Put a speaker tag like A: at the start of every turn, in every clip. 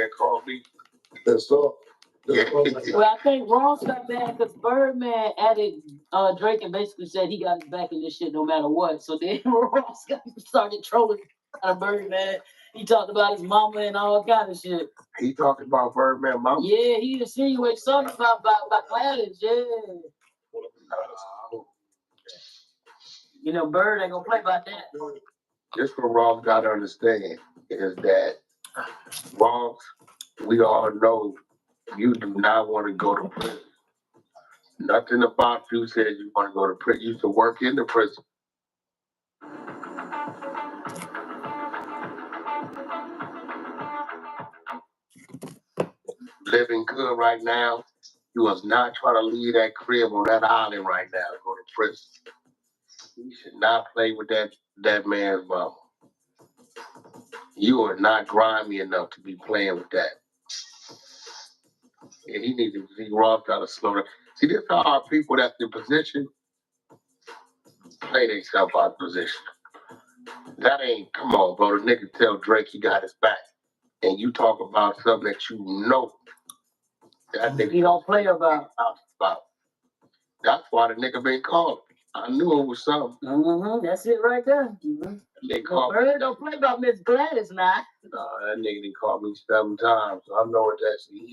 A: Birdman called me. That's all. Yeah.
B: Well, I think Ross got mad because Birdman added Drake and basically said he got his back in this shit no matter what. So then Ross started trolling Birdman. He talked about his mama and all kind of shit.
A: He talked about Birdman mama?
B: Yeah, he insinuated something about Gladys, yeah. You know, Bird ain't gonna play about that.
A: This what Ross got to understand is that Ross, we all know you do not want to go to prison. Nothing about you said you want to go to prison. You used to work in the prison. Living good right now. You was not trying to leave that crib on that island right now to go to prison. You should not play with that man's mama. You are not grimy enough to be playing with that. And he needs to see Ross got to slow down. See, this are our people that's in position play themselves out of position. That ain't, come on, bro. The nigga tell Drake he got his back. And you talk about something that you know that nigga
B: he don't play about.
A: That's why the nigga been calling. I knew it was something.
B: Mm-hmm. That's it right there. Mm-hmm.
A: They called
B: Bird don't play about Miss Gladys now.
A: No, that nigga done called me 7 times. So I know what that's. He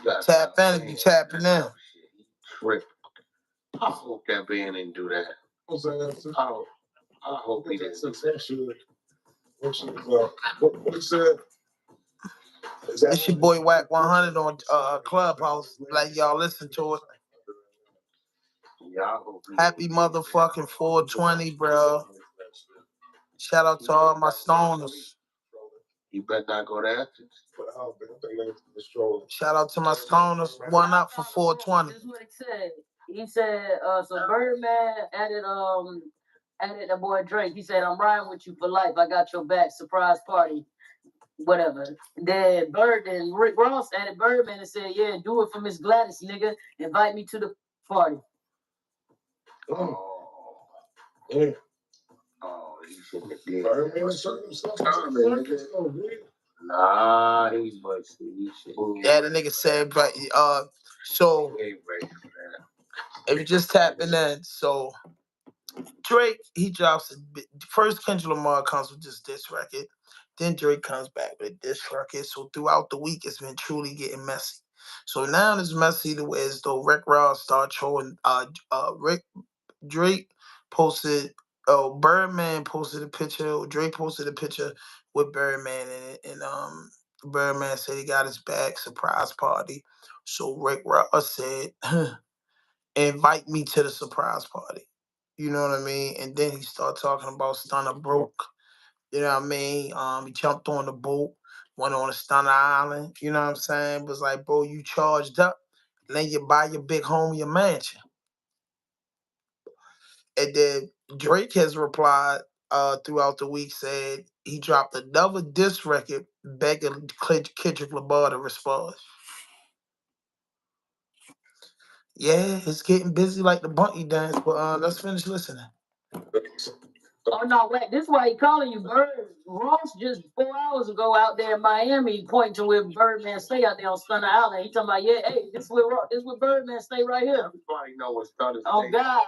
A: got
C: tap in if you tapping in.
A: He tripped. I hope that band didn't do that. I hope he didn't.
D: What he said?
C: It's your boy Wack 100 on Clubhouse. Like y'all listen to it.
A: Yeah,
C: Happy motherfucking 420, bro. Shout out to all my stoners.
A: You better not go there.
C: Shout out to my stoners. One up for 420.
B: This is what he said. He said, so Birdman added that boy Drake. He said, I'm riding with you for life. I got your back. Surprise party. Whatever. Then Rick Ross added Birdman and said, yeah, do it for Miss Gladys, nigga. Invite me to the party.
A: Oh. Yeah. Oh, he shouldn't have did that. Nah, he must.
C: Yeah, the nigga said, but so if you just tapping in, so Drake, he drops first Kendrick Lamar comes with this diss record, then Drake comes back with this record. So throughout the week, it's been truly getting messy. So now it's messy the way as though Rick Ross started trolling. Drake posted. Birdman posted a picture. Drake posted a picture with Birdman in it, and Birdman said he got his back. Surprise party. So Rick Ross said, "Invite me to the surprise party." You know what I mean? And then he started talking about Stunner broke. You know what I mean? He jumped on the boat, went on a Stunner Island. You know what I'm saying? It was like, bro, you charged up. Then you buy your big home, your mansion. And then Drake has replied throughout the week, said he dropped another diss record begging Kendrick Lamar to respond. Yeah, it's getting busy like the bunny dance, but let's finish listening.
B: Oh, no, wait. This is why he calling you Bird. Ross just 4 hours ago out there in Miami pointing to where Birdman stay out there on Stunner Island. He talking about, yeah, hey, this is where Birdman stay right here.
A: Everybody know what Stunner
B: Oh,
A: stay.
B: God.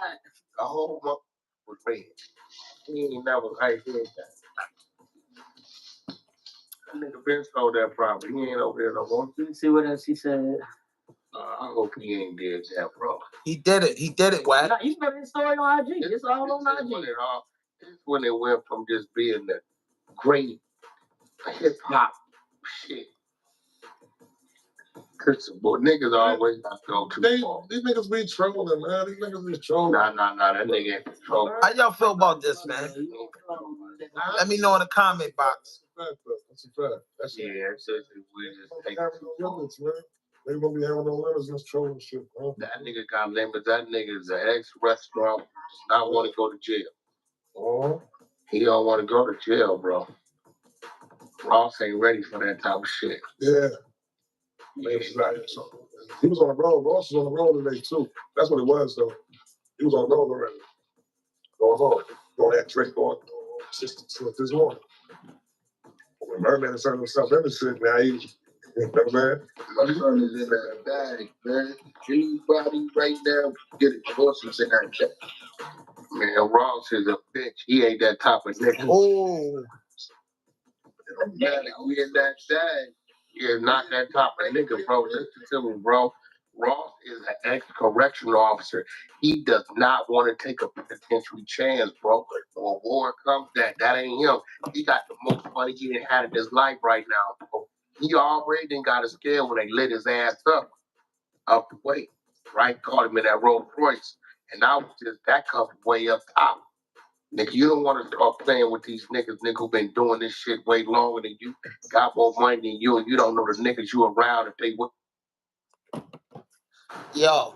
A: The whole month was red. He ain't never like that. That nigga been sold that property. He ain't over there no more.
B: Let me see what else he said.
A: I hope he ain't did that, bro.
C: He did it, Wack.
B: Nah, you know his story on IG. It's all on IG.
A: This when it went from just being the great hip-hop shit. Cause niggas always got to go too far.
D: These niggas be trolling, man. These niggas be trolling.
A: Nah, that nigga ain't trolling.
C: How y'all feel about this, man? Let me know in the comment box.
D: That's a fact.
A: It's just we just take
D: limits, man. They gonna be having no limits in this trolling shit, bro.
A: That nigga got limits. That nigga is an ex-restaurant. Does not want to go to jail.
D: Oh.
A: He don't want to go to jail, bro. Ross ain't ready for that type of shit.
D: Yeah. He was on the road. Ross was on the road today too. That's what it was though. He was on the road already. Going home. Going at Drake on assistance with this morning. When Birdman turned himself into shit, now he, you know, man.
A: My son is in that bag, man. Anybody right now get it. Ross in that check. Man, Ross is a bitch. He ain't that type of nigga.
C: Oh.
A: Man, we in that bag. He is not that type of nigga, bro. Listen to me, bro. Ross is an ex-correctional officer. He does not want to take a penitentiary chance, bro. When war comes, that ain't him. He got the most money he done had in his life right now, bro. He already done got a scale when they lit his ass up the way, right? Caught him in that Rolls Royce. And now just that comes way up top. Nigga, you don't want to start playing with these niggas, who been doing this shit way longer than you, got more money than you, and you don't know the niggas you around if they would.
C: Yo,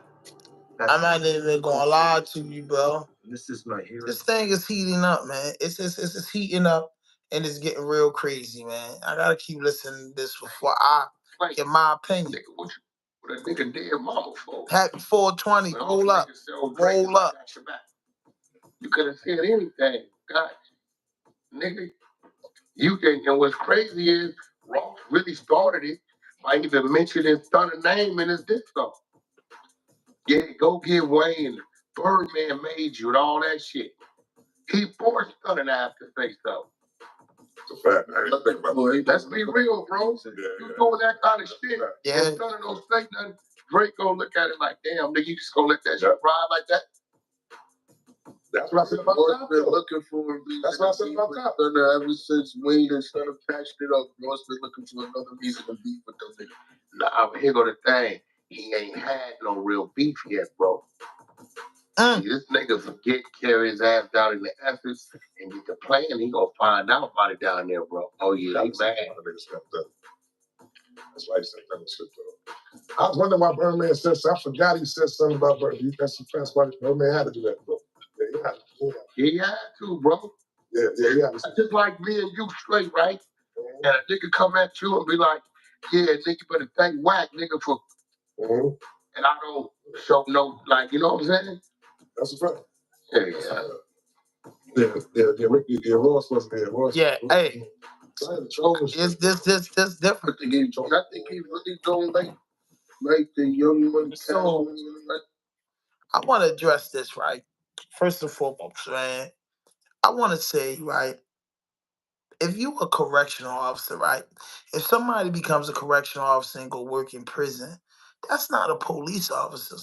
C: I'm not even gonna lie to you, bro. This is my hero. This thing is heating up, man. It's just heating up, and it's getting real crazy, man. I gotta keep listening to this before I get my opinion.
A: Nigga, what a nigga dead mama for?
C: Happy 420. Roll up. Roll up.
A: You could have said anything. God, nigga, you can. And what's crazy is Ross really started it by even mentioning Stunner name in his diss song. Yeah, go get Wayne. Birdman made you and all that shit. He forced Stunner to have to say so.
D: It's a fact. I didn't think about that.
A: Let's be real, bro. You doing that kind of shit.
C: Yeah.
A: And Stunner don't say nothing. Drake gonna look at it like, damn, nigga, you just gonna let that shit ride like that?
D: That's what I said about
A: Ross been looking for a reason.
D: That's what I said about that.
A: Stunner ever since Wayne and Stunner patched it up. Ross been looking for another reason to beef with those niggas. Nah, but here go the thing. He ain't had no real beef yet, bro. See, this nigga forget carry his ass down in the F's and get the plan. He gonna find out about it down there, bro. Oh yeah, he mad.
D: That's why he said that shit, though. I was wondering why Birdman said something. I forgot he said something about Birdman. That's the transplant. Birdman had to do that, bro. Yeah, he had to.
A: He had to, bro.
D: Yeah, he had to.
A: That's just like me and you straight, right? And a nigga come at you and be like, yeah, nigga, better thank Wack, nigga, for. And I don't show no, like, you know what I'm saying?
D: That's a fact.
A: Yeah.
D: Ross wasn't there. Ross,
C: yeah, hey.
D: It's
C: this different.
A: I think he really don't like the young money.
C: So, I want to address this, right? First and foremost, man, I want to say, right, if you a correctional officer, right, if somebody becomes a correctional officer and go work in prison, that's not a police officer.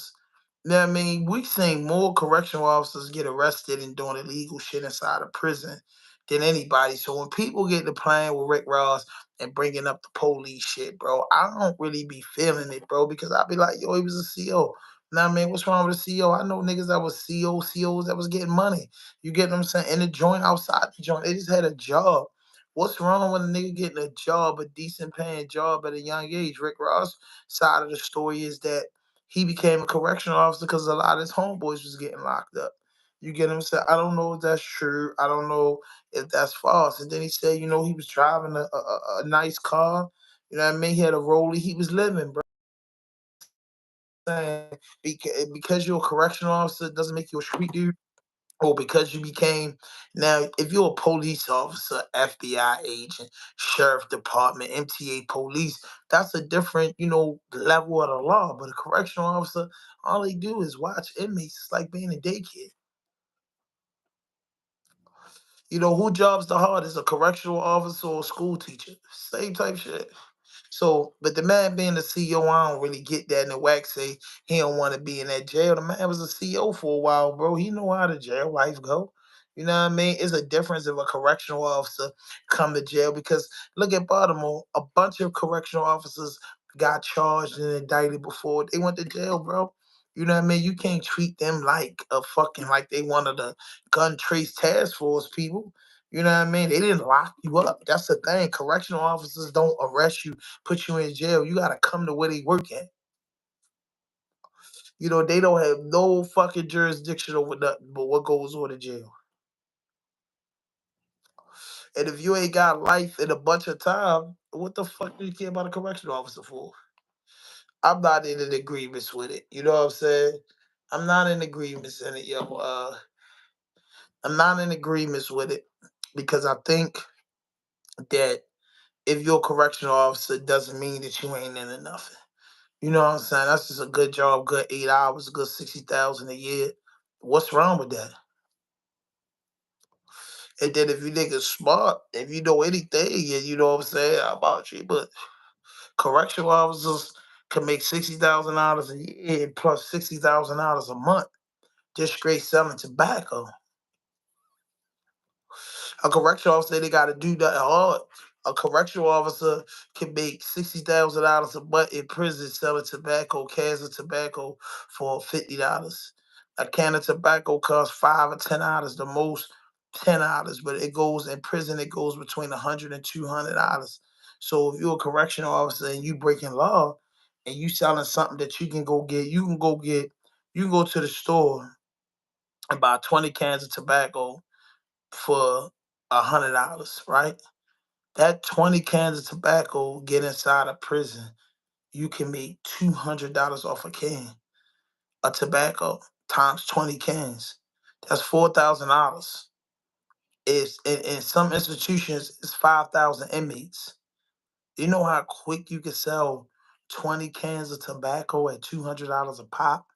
C: You know what I mean? We've seen more correctional officers get arrested and doing illegal shit inside of prison than anybody. So when people get to playing with Rick Ross and bringing up the police shit, bro, I don't really be feeling it, bro, because I be like, yo, he was a CO. You know what I mean? What's wrong with a CO? I know niggas that was COs that was getting money. You get what I'm saying? In the joint, outside the joint, they just had a job. What's wrong with a nigga getting a job, a decent paying job at a young age? Rick Ross' side of the story is that he became a correctional officer because a lot of his homeboys was getting locked up. You get what I'm saying? I don't know if that's true. I don't know if that's false. And then he said, you know, he was driving a nice car. You know what I mean? He had a Rollie. He was living, bro. Because you're a correctional officer doesn't make you a street dude. Or because you became, now, if you're a police officer, FBI agent, sheriff department, MTA police, that's a different, you know, level of the law. But a correctional officer, all they do is watch inmates. It's like being a daycare. You know, who jobs the hardest, a correctional officer or a school teacher? Same type shit. So, but the man being the CEO, I don't really get that. And the Wack say he don't want to be in that jail. The man was a CEO for a while, bro. He know how the jail life go. You know what I mean? It's a difference if a correctional officer come to jail because look at Baltimore. A bunch of correctional officers got charged and indicted before they went to jail, bro. You know what I mean? You can't treat them like a fucking like they one of the gun trace task force people. You know what I mean? They didn't lock you up. That's the thing. Correctional officers don't arrest you, put you in jail. You gotta come to where they work at. You know, they don't have no fucking jurisdiction over nothing but what goes on in jail. And if you ain't got life in a bunch of time, what the fuck do you care about a correctional officer for? I'm not in an agreement with it. You know what I'm saying? I'm not in agreements in it, yo. I'm not in agreements with it because I think that if you're a correctional officer, doesn't mean that you ain't into nothing. You know what I'm saying? That's just a good job, good 8 hours, good 60,000 a year. What's wrong with that? And then if you niggas smart, if you know anything, and you know what I'm saying about you, but correctional officers can make $60,000 a year plus $60,000 a month just straight selling tobacco. A correctional officer, they got to do that hard. A correctional officer can make $60,000 a month in prison selling tobacco, cans of tobacco for $50. A can of tobacco costs $5 or $10, the most $10, but it goes in prison. It goes between $100 and $200. So if you're a correctional officer and you breaking law and you selling something that you can go get, you can go to the store and buy 20 cans of tobacco for $100, right? That 20 cans of tobacco get inside a prison, you can make $200 off a can of tobacco times 20 cans. That's $4,000. It's in some institutions, it's 5,000 inmates. You know how quick you can sell 20 cans of tobacco at $200 a pop?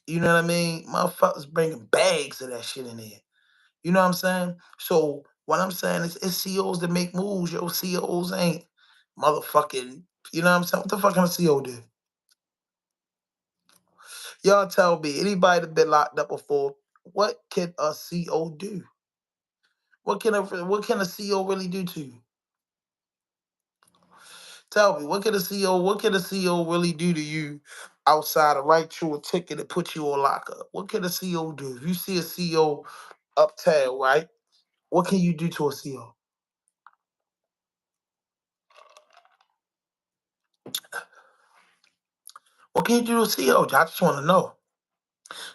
C: You know what I mean? Motherfuckers bringing bags of that shit in there. You know what I'm saying? So what I'm saying is it's CEOs that make moves. Yo, CEOs ain't motherfucking, you know what I'm saying? What the fuck can a CEO do? Y'all tell me, anybody that been locked up before, what can a CEO do? What can a CEO really do to you? Tell me, what can a CEO really do to you outside of write you a ticket and put you on lockup? What can a CEO do? If you see a CEO uptown, right? What can you do to a CEO? What can you do to a CEO? I just want to know.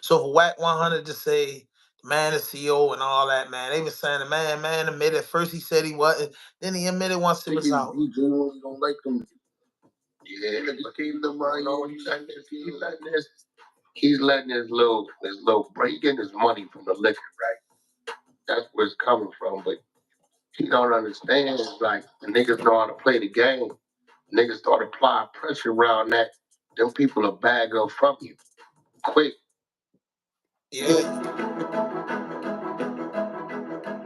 C: So for Wack 100 to say, man, the CEO and all that, man, they was saying the man admitted. First he said he wasn't, then he admitted once it was out.
A: He genuinely don't like them. Yeah, but he's letting his little break in his money from the liquor, right? That's where it's coming from. But he don't understand. Like the niggas know how to play the game. Niggas start applying pressure around that. Them people will bag up from you quick.
C: Yeah.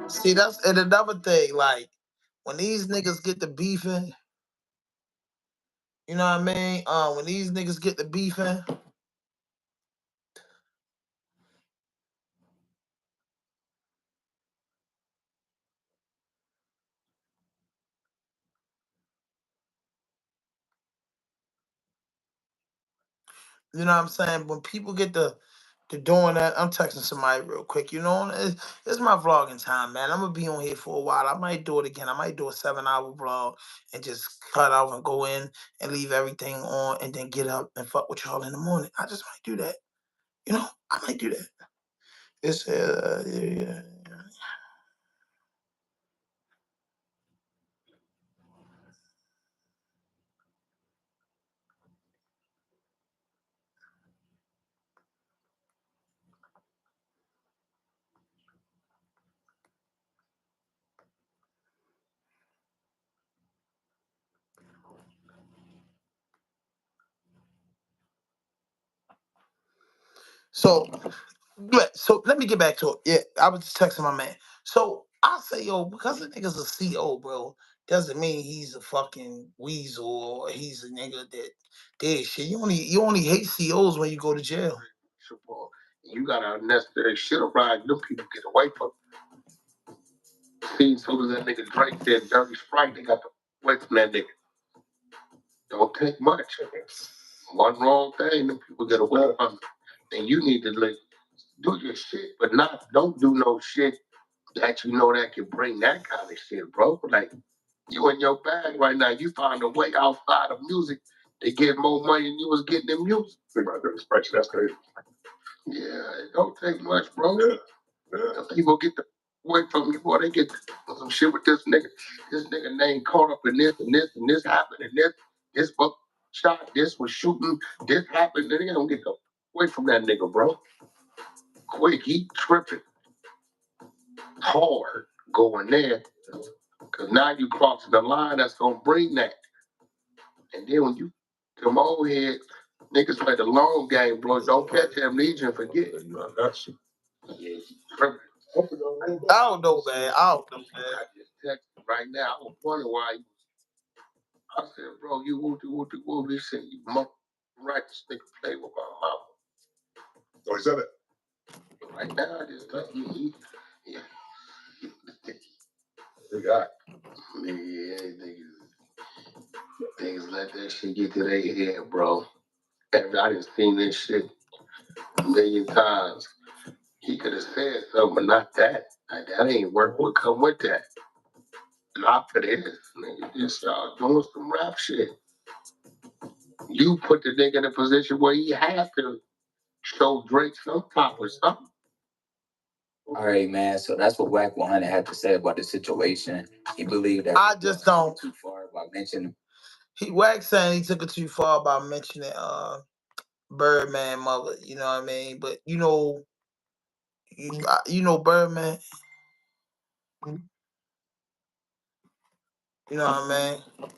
C: See, that's and another thing. Like when these niggas get to beefing, you know what I mean? When these niggas get to beefing, you know what I'm saying? When people get to doing that, I'm texting somebody real quick. You know, it's my vlogging time, man. I'm gonna be on here for a while. I might do it again. I might do a 7-hour vlog and just cut off and go in and leave everything on and then get up and fuck with y'all in the morning. I just might do that. You know, I might do that. It's yeah. So so let me get back to it. Yeah, I was just texting my man. So I say, yo, because the nigga's a CO, bro, doesn't mean he's a fucking weasel or he's a nigga that did shit. You only hate COs when you go to jail.
A: You got unnecessary shit around them people get away from. See, as soon as that nigga Drake said dirty Sprite, they got to away from that nigga. Don't take much. One wrong thing, them people get away from. And you need to like do your shit, but don't do no shit that you know that can bring that kind of shit, bro. Like you in your bag right now, you find a way outside of music to get more money than you was getting in music. That's crazy. Yeah, it don't take much, bro. Yeah. People get the away from me, boy. They get some shit with this nigga. This nigga name caught up in this and this and this happened and this book shot, this was shooting, this happened. They don't get the away from that nigga, bro. Quick, he tripping hard going there. Because now you crossing the line that's gonna bring that. And then when you come over here, niggas play the long game, bro. Don't catch amnesia and forget.
D: That's you.
A: Yeah, perfect.
C: I don't know, man. I don't know, man.
A: I just texted right now. I was wondering why you. I said, bro, you woo. He said, you right this nigga play with my mama.
D: Oh, he said it.
A: Right now, I just think yeah.
D: He got.
A: Yeah, niggas let that shit get to their head, bro. And I done seen this shit a million times. He could have said something, but not that. Like, that ain't work. What come with that? Not for this. Nigga, just y'all doing some rap shit. You put the nigga in a position where he had to show Drake some type of something.
E: All right, man. So that's what Wack 100 had to say about the situation. He believed that
C: I just don't.
E: too far by mentioning.
C: Wack saying he took it too far by mentioning Birdman mother. You know what I mean? But you know Birdman. You know what I mean?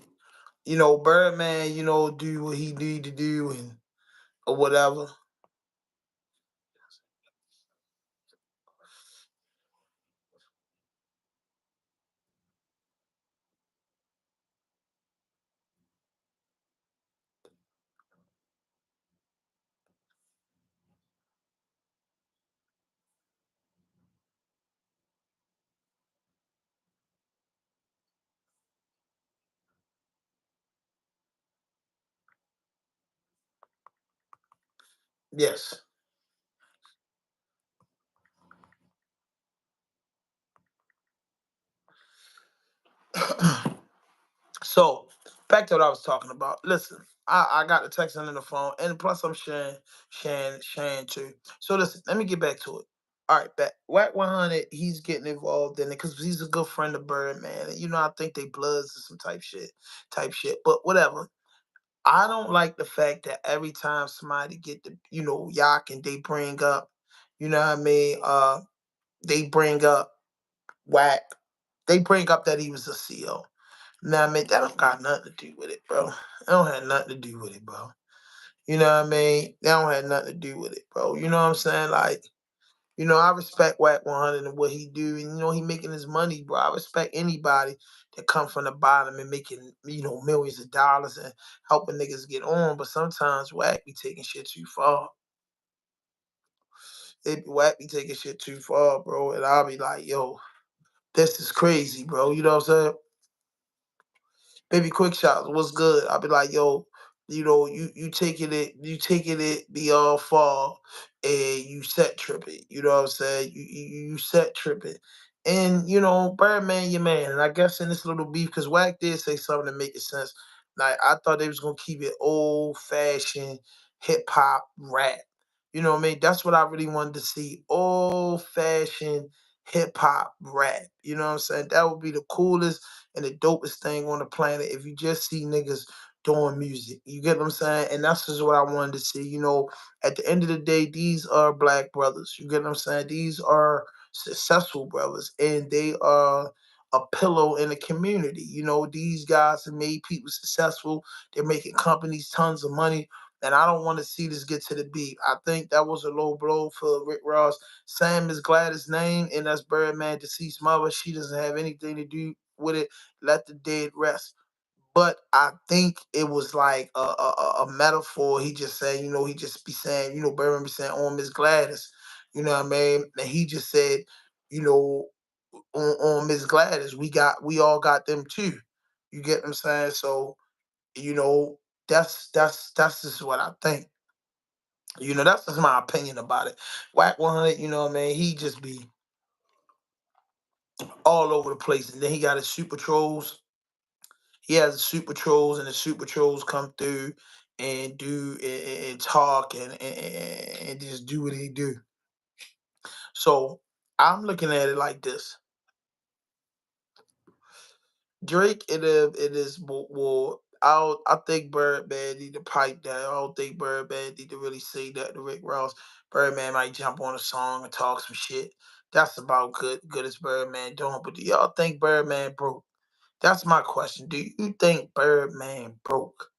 C: You know Birdman. You know do what he need to do and or whatever. Yes. So back to what I was talking about. Listen, I got the text on the phone, and plus I'm sharing too. So listen, let me get back to it. All right, back Wack 100, he's getting involved in it because he's a good friend of Birdman. And, I think they bloods or some type shit. But whatever. I don't like the fact that every time somebody get the, Yak and they bring up, you know what I mean? They bring up Wack. They bring up that he was a CO. Nah, man, that don't got nothing to do with it, bro. That don't have nothing to do with it, bro. You know what I mean? That don't have nothing to do with it, bro. You know what I'm saying? Like, I respect Wack 100 and what he do, and he making his money, bro. I respect anybody that come from the bottom and making, millions of dollars and helping niggas get on. But sometimes Wack be taking shit too far. Wack be taking shit too far, bro. And I'll be like, yo, this is crazy, bro. You know what I'm saying? Baby Quick Shots, what's good? I'll be like, yo, you taking it the all fall and you set tripping. You know what I'm saying? You set tripping. And Birdman, your man. And I guess in this little beef, because Wack did say something to make it sense. Like I thought they was gonna keep it old fashioned hip hop rap. You know what I mean? That's what I really wanted to see. Old fashioned hip hop rap. You know what I'm saying? That would be the coolest and the dopest thing on the planet if you just see niggas doing music. You get what I'm saying? And that's just what I wanted to see. At the end of the day, these are black brothers. You get what I'm saying? These are successful brothers and they are a pillow in the community. These guys have made people successful. They're making companies tons of money. And I don't want to see this get to the beat. I think that was a low blow for Rick Ross. Sam is Gladys' name, and that's Birdman deceased mother. She doesn't have anything to do with it. Let the dead rest. But I think it was like a metaphor. He just said, he just be saying, Birdman be saying, "Oh, Miss Gladys," you know what I mean? And he just said, you know, on Miss Gladys, we all got them too. You get what I'm saying? So, that's just what I think. That's just my opinion about it. Wack 100, you know what I mean? He just be all over the place. And then he got his super trolls. He has the super trolls, and the super trolls come through and do and talk and just do what they do. So I'm looking at it like this. Drake, it is well. I think Birdman need to pipe down. I don't think Birdman need to really say that to Rick Ross. Birdman might jump on a song and talk some shit. That's about good as Birdman doing. But do y'all think Birdman broke? That's my question. Do you think Birdman broke?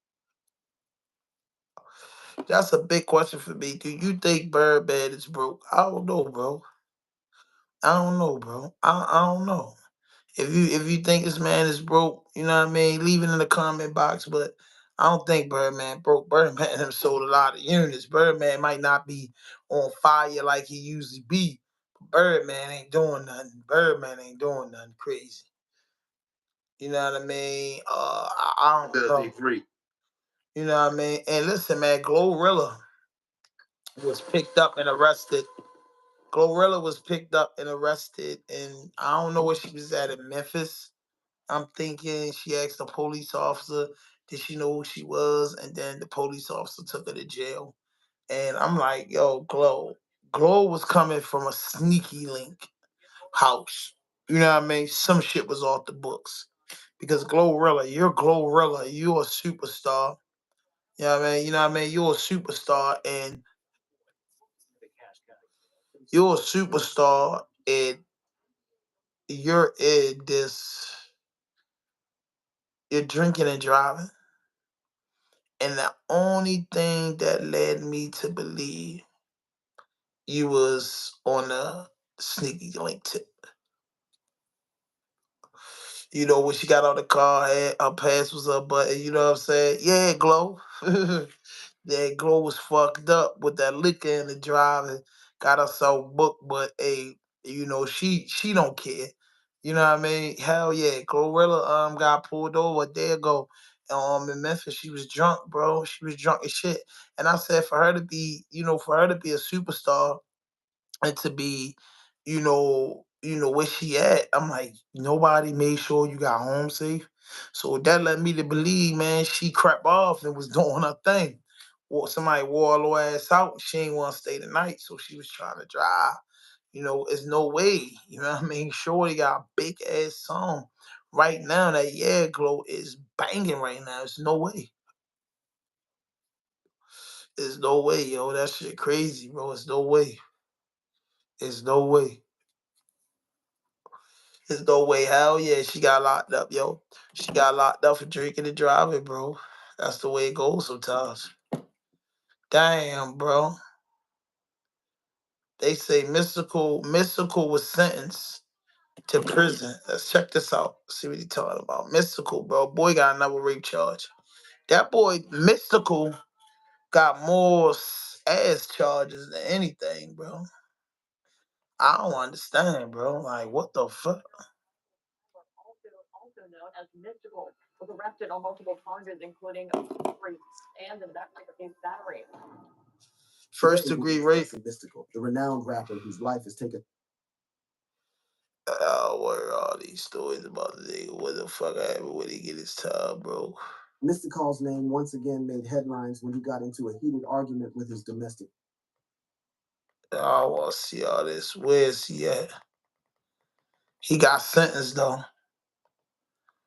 C: That's a big question for me. Do you think Birdman is broke? I don't know, bro. I don't know, bro. I don't know. If you think this man is broke, you know what I mean, leave it in the comment box. But I don't think Birdman broke. Birdman have sold a lot of units. Birdman might not be on fire like he usually be. But Birdman ain't doing nothing. Birdman ain't doing nothing crazy. You know what I mean? I don't know. You know what I mean? And listen, man, Glorilla was picked up and arrested. Glorilla was picked up and arrested, and I don't know where she was at in Memphis. I'm thinking she asked the police officer, did she know who she was? And then the police officer took her to jail. And I'm like, yo, Glow was coming from a sneaky link house. You know what I mean? Some shit was off the books. Because Glorilla, you're a superstar. You know what I mean? You're a superstar, and you're in this, you're drinking and driving. And the only thing that led me to believe you was on a sneaky link tip. You know, when she got out the car, her pants was up button, you know what I'm saying? Yeah, Glow. That Glow was fucked up with that liquor in the drive and got herself booked, but hey, you know, she don't care. You know what I mean? Hell yeah. Glorilla got pulled over a day ago in Memphis. She was drunk, bro. She was drunk as shit. And I said for her to be, for her to be a superstar and to be, where she at. I'm like, nobody made sure you got home safe. So that led me to believe, man, she crept off and was doing her thing. Somebody wore her little ass out. She ain't want to stay the night, so she was trying to drive. It's no way. You know what I mean? Shorty got a big ass song right now. That Yeah Glow is banging right now. There's no way. There's no way, yo. That shit crazy, bro. There's no way. There's no way. There's no way. Hell yeah, she got locked up, yo. She got locked up for drinking and driving, bro. That's the way it goes sometimes. Damn, bro. They say Mystical was sentenced to prison. Let's check this out. See what he talking about. Mystical, bro. Boy got another rape charge. That boy, Mystical, got more ass charges than anything, bro. I don't understand, bro. Like, what the fuck?
F: Also known as Mystical, was arrested on multiple charges, including rape and the battery.
C: First degree rape.
G: Mystical, the renowned rapper whose life has taken.
C: What are all these stories about the nigga? What the fuck happened when he get his tub, bro?
G: Mystical's name once again made headlines when he got into a heated argument with his domestic.
C: I want to see all this. Where is he at? He got sentenced, though.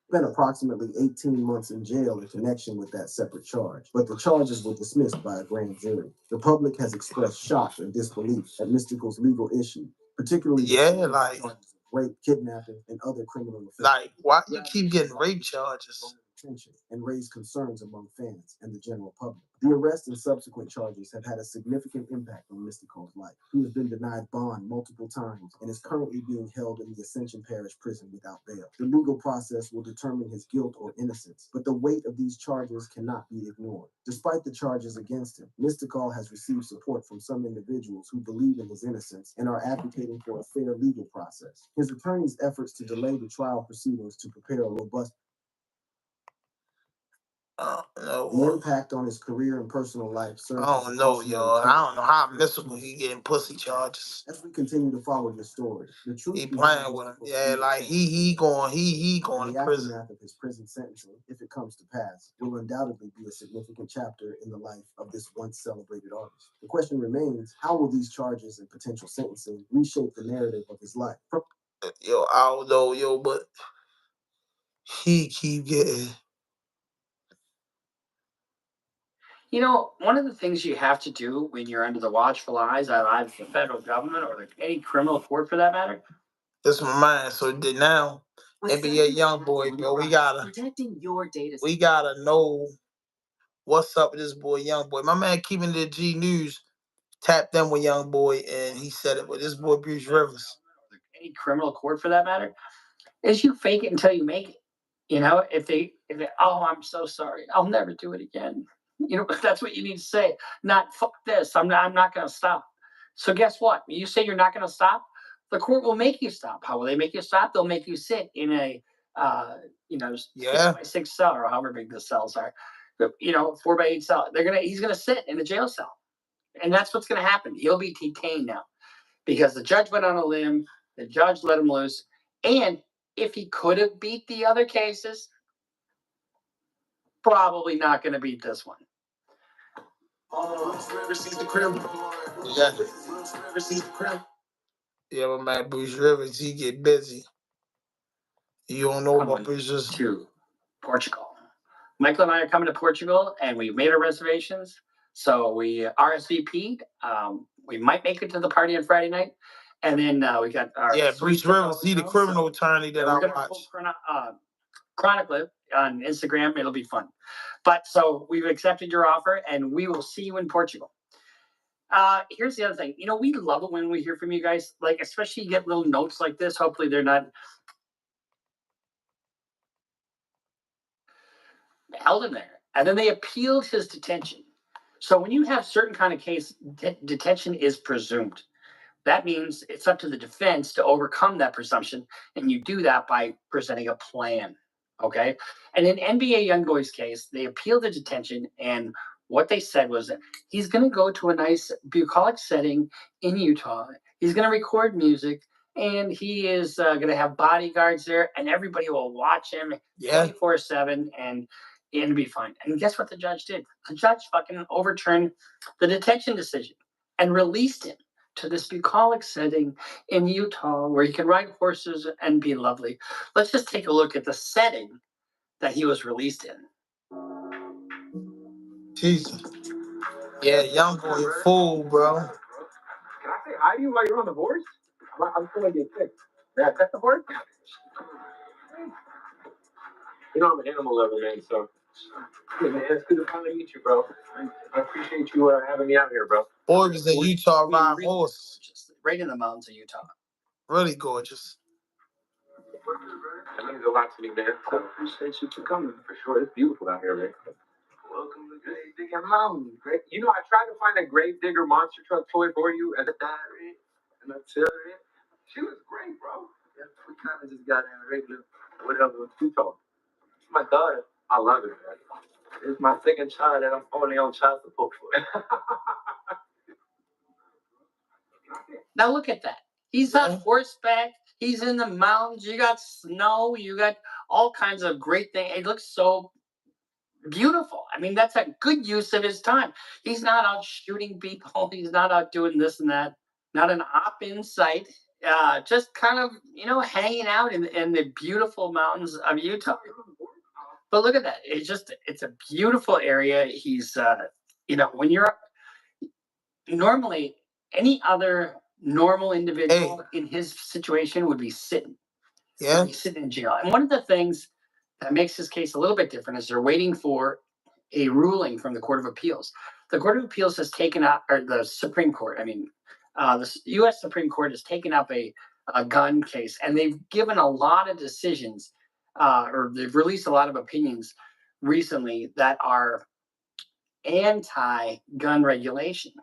G: Spent approximately 18 months in jail in connection with that separate charge, but the charges were dismissed by a grand jury. The public has expressed shock and disbelief at Mystical's legal issue, particularly
C: like
G: rape, kidnapping, and other criminal offenses.
C: Like, why you keep getting rape charges?
G: And raised concerns among fans and the general public. The arrest and subsequent charges have had a significant impact on Mystical's life. He has been denied bond multiple times and is currently being held in the Ascension Parish prison without bail. The legal process will determine his guilt or innocence, but the weight of these charges cannot be ignored. Despite the charges against him, Mystical has received support from some individuals who believe in his innocence and are advocating for a fair legal process. His attorney's efforts to delay the trial proceedings to prepare a robust the impact on his career and personal life.
C: I don't know, yo. I don't know how Mystical he getting pussy charges.
G: As we continue to follow your story, the truth
C: he playing with him. Yeah, like he going to prison.
G: The aftermath of his prison sentencing, if it comes to pass, will undoubtedly be a significant chapter in the life of this once celebrated artist. The question remains: how will these charges and potential sentencing reshape the narrative of his life?
C: Yo, I don't know, yo, but he keep getting.
H: You know, one of the things you have to do when you're under the watchful eyes of either the federal government or any criminal court for that matter.
C: That's my mind. So now NBA young boy, bro. We gotta know what's up with this boy, young boy. My man keeping the G News tapped in with young boy, and he said it with this boy Bruce Rivers.
H: Any criminal court for that matter, is you fake it until you make it. You know, if they, oh, I'm so sorry, I'll never do it again. You know, that's what you need to say. Not fuck this. I'm not going to stop. So guess what? You say you're not going to stop. The court will make you stop. How will they make you stop? They'll make you sit in a, 6x6 cell or however big the cells are. 4x8 cell. He's gonna sit in a jail cell, and that's what's gonna happen. He'll be detained now because the judge went on a limb. The judge let him loose, and if he could have beat the other cases, probably not going to beat this one.
C: Yeah, but man, Bruce Rivers, he get busy. You don't know about Bruce Rivers.
H: To Portugal. Michael and I are coming to Portugal, and we made our reservations. So we RSVP'd. We might make it to the party on Friday night. And then we got our...
C: Yeah, Bruce Rivers, he the criminal attorney that I watch.
H: Chronicle it on Instagram. It'll be fun. But so we've accepted your offer, and we will see you in Portugal. Here's the other thing. You know, we love it when we hear from you guys. Like, especially you get little notes like this. Hopefully they're not held in there. And then they appealed his detention. So when you have certain kind of case, detention is presumed. That means it's up to the defense to overcome that presumption, and you do that by presenting a plan, okay? And in NBA Youngboy's case, they appealed the detention, and what they said was that he's going to go to a nice bucolic setting in Utah. He's going to record music, and he is going to have bodyguards there, and everybody will watch him 24/7, and it'll be fine. And guess what the judge did? The judge fucking overturned the detention decision and released him to this bucolic setting in Utah where he can ride horses and be lovely. Let's just take a look at the setting that he was released in.
C: Jesus. Yeah, young boy, a fool, bro.
I: Can I say hi to you while you're on the horse? I'm going to get sick. May I pet the horse? You know I'm an animal lover, man, so... Hey, man, it's good to finally meet you, bro. I appreciate you having me out here, bro.
C: Gorgeous in Utah, ride horse.
H: Right in the mountains of Utah.
C: Really gorgeous.
I: That means a lot to me, man. I appreciate you for coming, for sure. It's beautiful out here, man. Welcome to Grave Digger Mountain. You know, I tried to find a Grave Digger monster truck toy for you at the diary, and I tell her it. She was great, bro. Yeah, we kind of just got in a regular, whatever, Utah. My daughter, I love it, man. It's my second child that I'm only on child support for.
H: Now look at that. He's on horseback. He's in the mountains. You got snow. You got all kinds of great things. It looks so beautiful. I mean, that's a good use of his time. He's not out shooting people. He's not out doing this and that. Not an op in sight. Just kind of, hanging out in the beautiful mountains of Utah. But look at that. It's a beautiful area. He's, when you're normally any other normal individual in his situation would be sitting. Yeah. He's sitting in jail. And one of the things that makes this case a little bit different is they're waiting for a ruling from the Court of Appeals. The Court of Appeals has taken up, or the Supreme Court, the U.S. Supreme Court has taken up a gun case, and they've given a lot of decisions, or they've released a lot of opinions recently that are anti-gun regulation.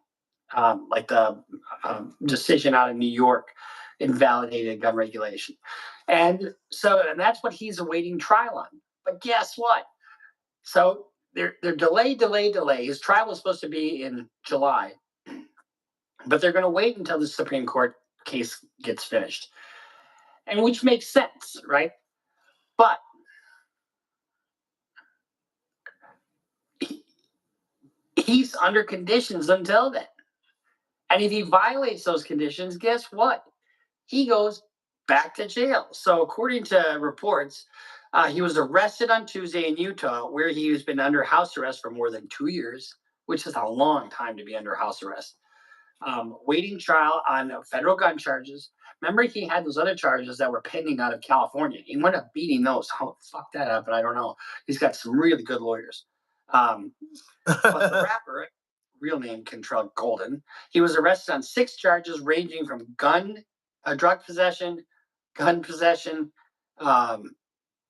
H: Like the decision out of New York invalidated gun regulation. And that's what he's awaiting trial on. But guess what? So they're delay. His trial was supposed to be in July, but they're going to wait until the Supreme Court case gets finished. And which makes sense, right? But he's under conditions until then. And if he violates those conditions, guess what? He goes back to jail. So according to reports, he was arrested on Tuesday in Utah, where he has been under house arrest for more than 2 years, which is a long time to be under house arrest. waiting trial on federal gun charges. Remember, he had those other charges that were pending out of California. He wound up beating those. How fuck that up? But I don't know. He's got some really good lawyers. But the rapper, real name Control Golden, he was arrested on 6 charges ranging from drug possession, gun possession,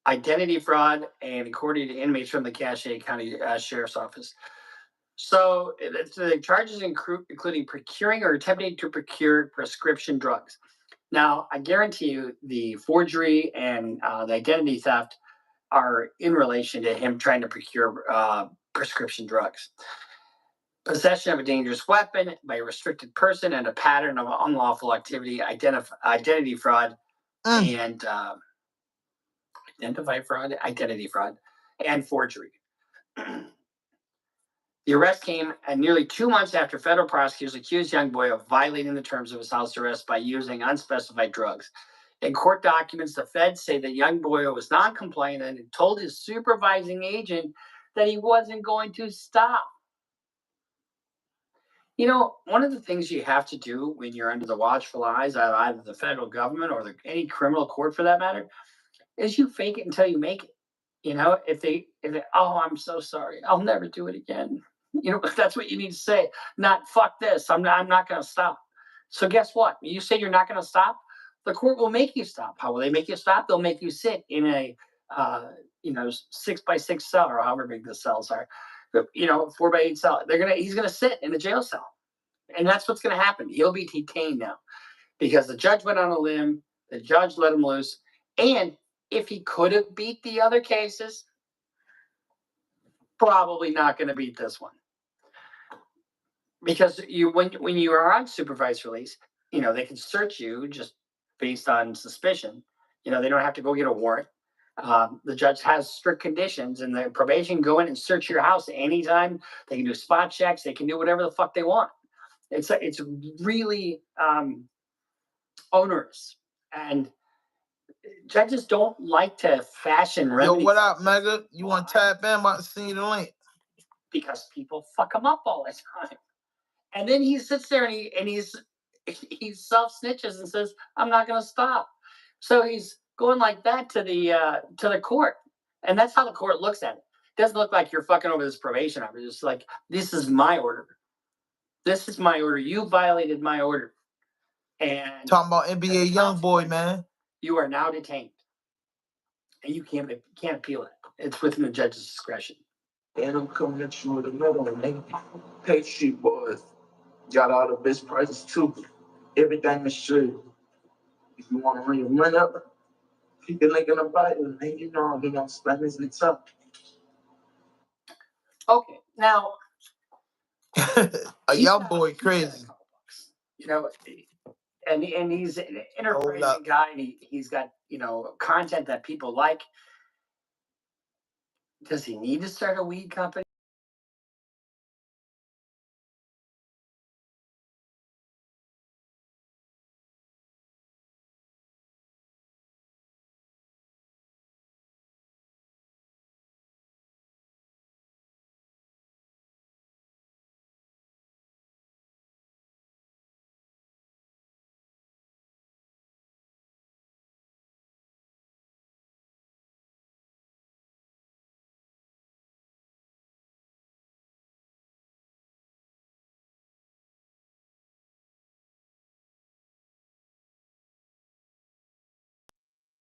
H: identity fraud, and according to inmates from the Cache County Sheriff's Office. So the charges including procuring or attempting to procure prescription drugs. Now, I guarantee you the forgery and the identity theft are in relation to him trying to procure prescription drugs. Possession of a dangerous weapon by a restricted person and a pattern of unlawful activity, identity fraud, and identity fraud, and forgery. The arrest came nearly 2 months after federal prosecutors accused young boy of violating the terms of his house arrest by using unspecified drugs. In court documents, the feds say that young boy was non-compliant and told his supervising agent that he wasn't going to stop. You know, one of the things you have to do when you're under the watchful eyes of either the federal government or any criminal court for that matter, is you fake it until you make it. You know, if they, oh, I'm so sorry, I'll never do it again. You know, that's what you need to say. Not fuck this. I'm not going to stop. So guess what? You say you're not going to stop. The court will make you stop. How will they make you stop? They'll make you sit in a 6x6 cell or however big the cells are. 4x8 cell. He's gonna sit in a jail cell, and that's what's gonna happen. He'll be detained now because the judge went on a limb. The judge let him loose, and if he could have beat the other cases, probably not going to beat this one. Because when you are on supervised release, they can search you just based on suspicion. They don't have to go get a warrant. The judge has strict conditions, and the probation can go in and search your house anytime. They can do spot checks. They can do whatever the fuck they want. It's really onerous, and judges don't like to fashion remedies.
C: Yo, what up, Mega? You want to tap in? I'm about to send you the link.
H: Because people fuck him up all the time. And then he sits there and he self-snitches and says, I'm not going to stop. So he's going like that to the court. And that's how the court looks at it. It doesn't look like you're fucking over this probation officer. It's like, this is my order. This is my order. You violated my order. And
C: talking about NBA young boy, man.
H: You are now detained. And you can't appeal it. It's within the judge's discretion.
J: And I'm coming at you with another one, nigga. Pay Street Boys. Got all the best prices too. Everything is true. If you want to run your money up, keep the link in the bio, and you know they're gonna spend this in top.
H: Okay, now
C: a young boy crazy.
H: And he's an enterprising guy, and he's got content that people like. Does he need to start a weed company?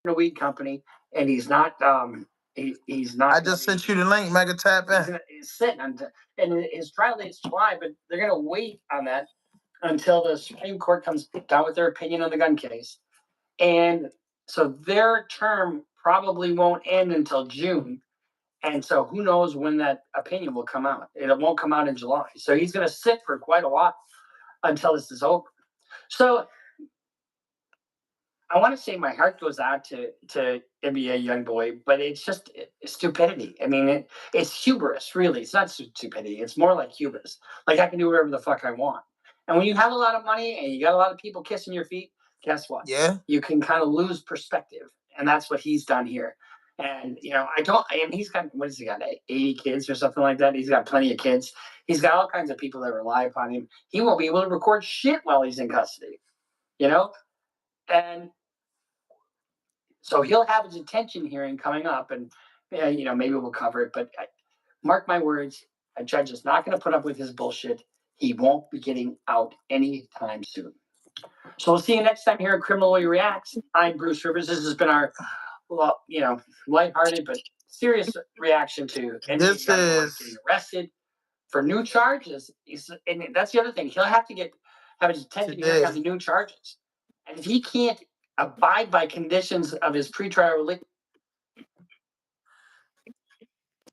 H: A weed company, and he's not. He's not.
C: I just sent you the link. Mega, tap in.
H: He's sitting and his trial date's July, but they're gonna wait on that until the Supreme Court comes down with their opinion on the gun case, and so their term probably won't end until June, and so who knows when that opinion will come out? It won't come out in July, so he's gonna sit for quite a while until this is over. So I want to say my heart goes out to NBA young boy, but it's just stupidity. I mean, it's hubris, really. It's not stupidity. It's more like hubris. Like, I can do whatever the fuck I want. And when you have a lot of money and you got a lot of people kissing your feet, guess what?
C: Yeah.
H: You can kind of lose perspective. And that's what he's done here. And he's got, what has he got, 80 kids or something like that? He's got plenty of kids. He's got all kinds of people that rely upon him. He won't be able to record shit while he's in custody, And so he'll have his detention hearing coming up, and maybe we'll cover it. But mark my words, a judge is not going to put up with his bullshit. He won't be getting out anytime soon. So we'll see you next time here at Criminal Lawyer Reacts. I'm Bruce Rivers. This has been our, lighthearted but serious reaction to
C: This is
H: getting arrested for new charges. And that's the other thing. He'll have to have a detention hearing on the new charges. And if he can't abide by conditions of his pretrial release.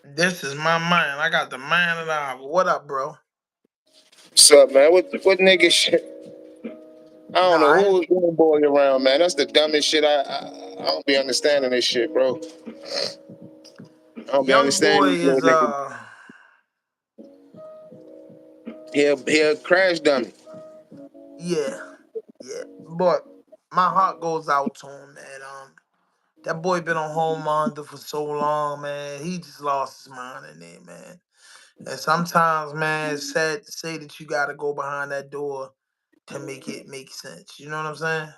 C: This is my mind. I got the mind of the hour. What up, bro?
A: What's up, man? What nigga shit? I don't know who was young boy around, man. That's the dumbest shit. I don't be understanding this shit, bro. I don't be
C: Young boy
A: understanding
C: is
A: he a crash dummy.
C: Yeah. But my heart goes out to him, man. That boy been on home under for so long, man. He just lost his mind in there, man. And sometimes, man, it's sad to say that you gotta go behind that door to make it make sense. You know what I'm saying?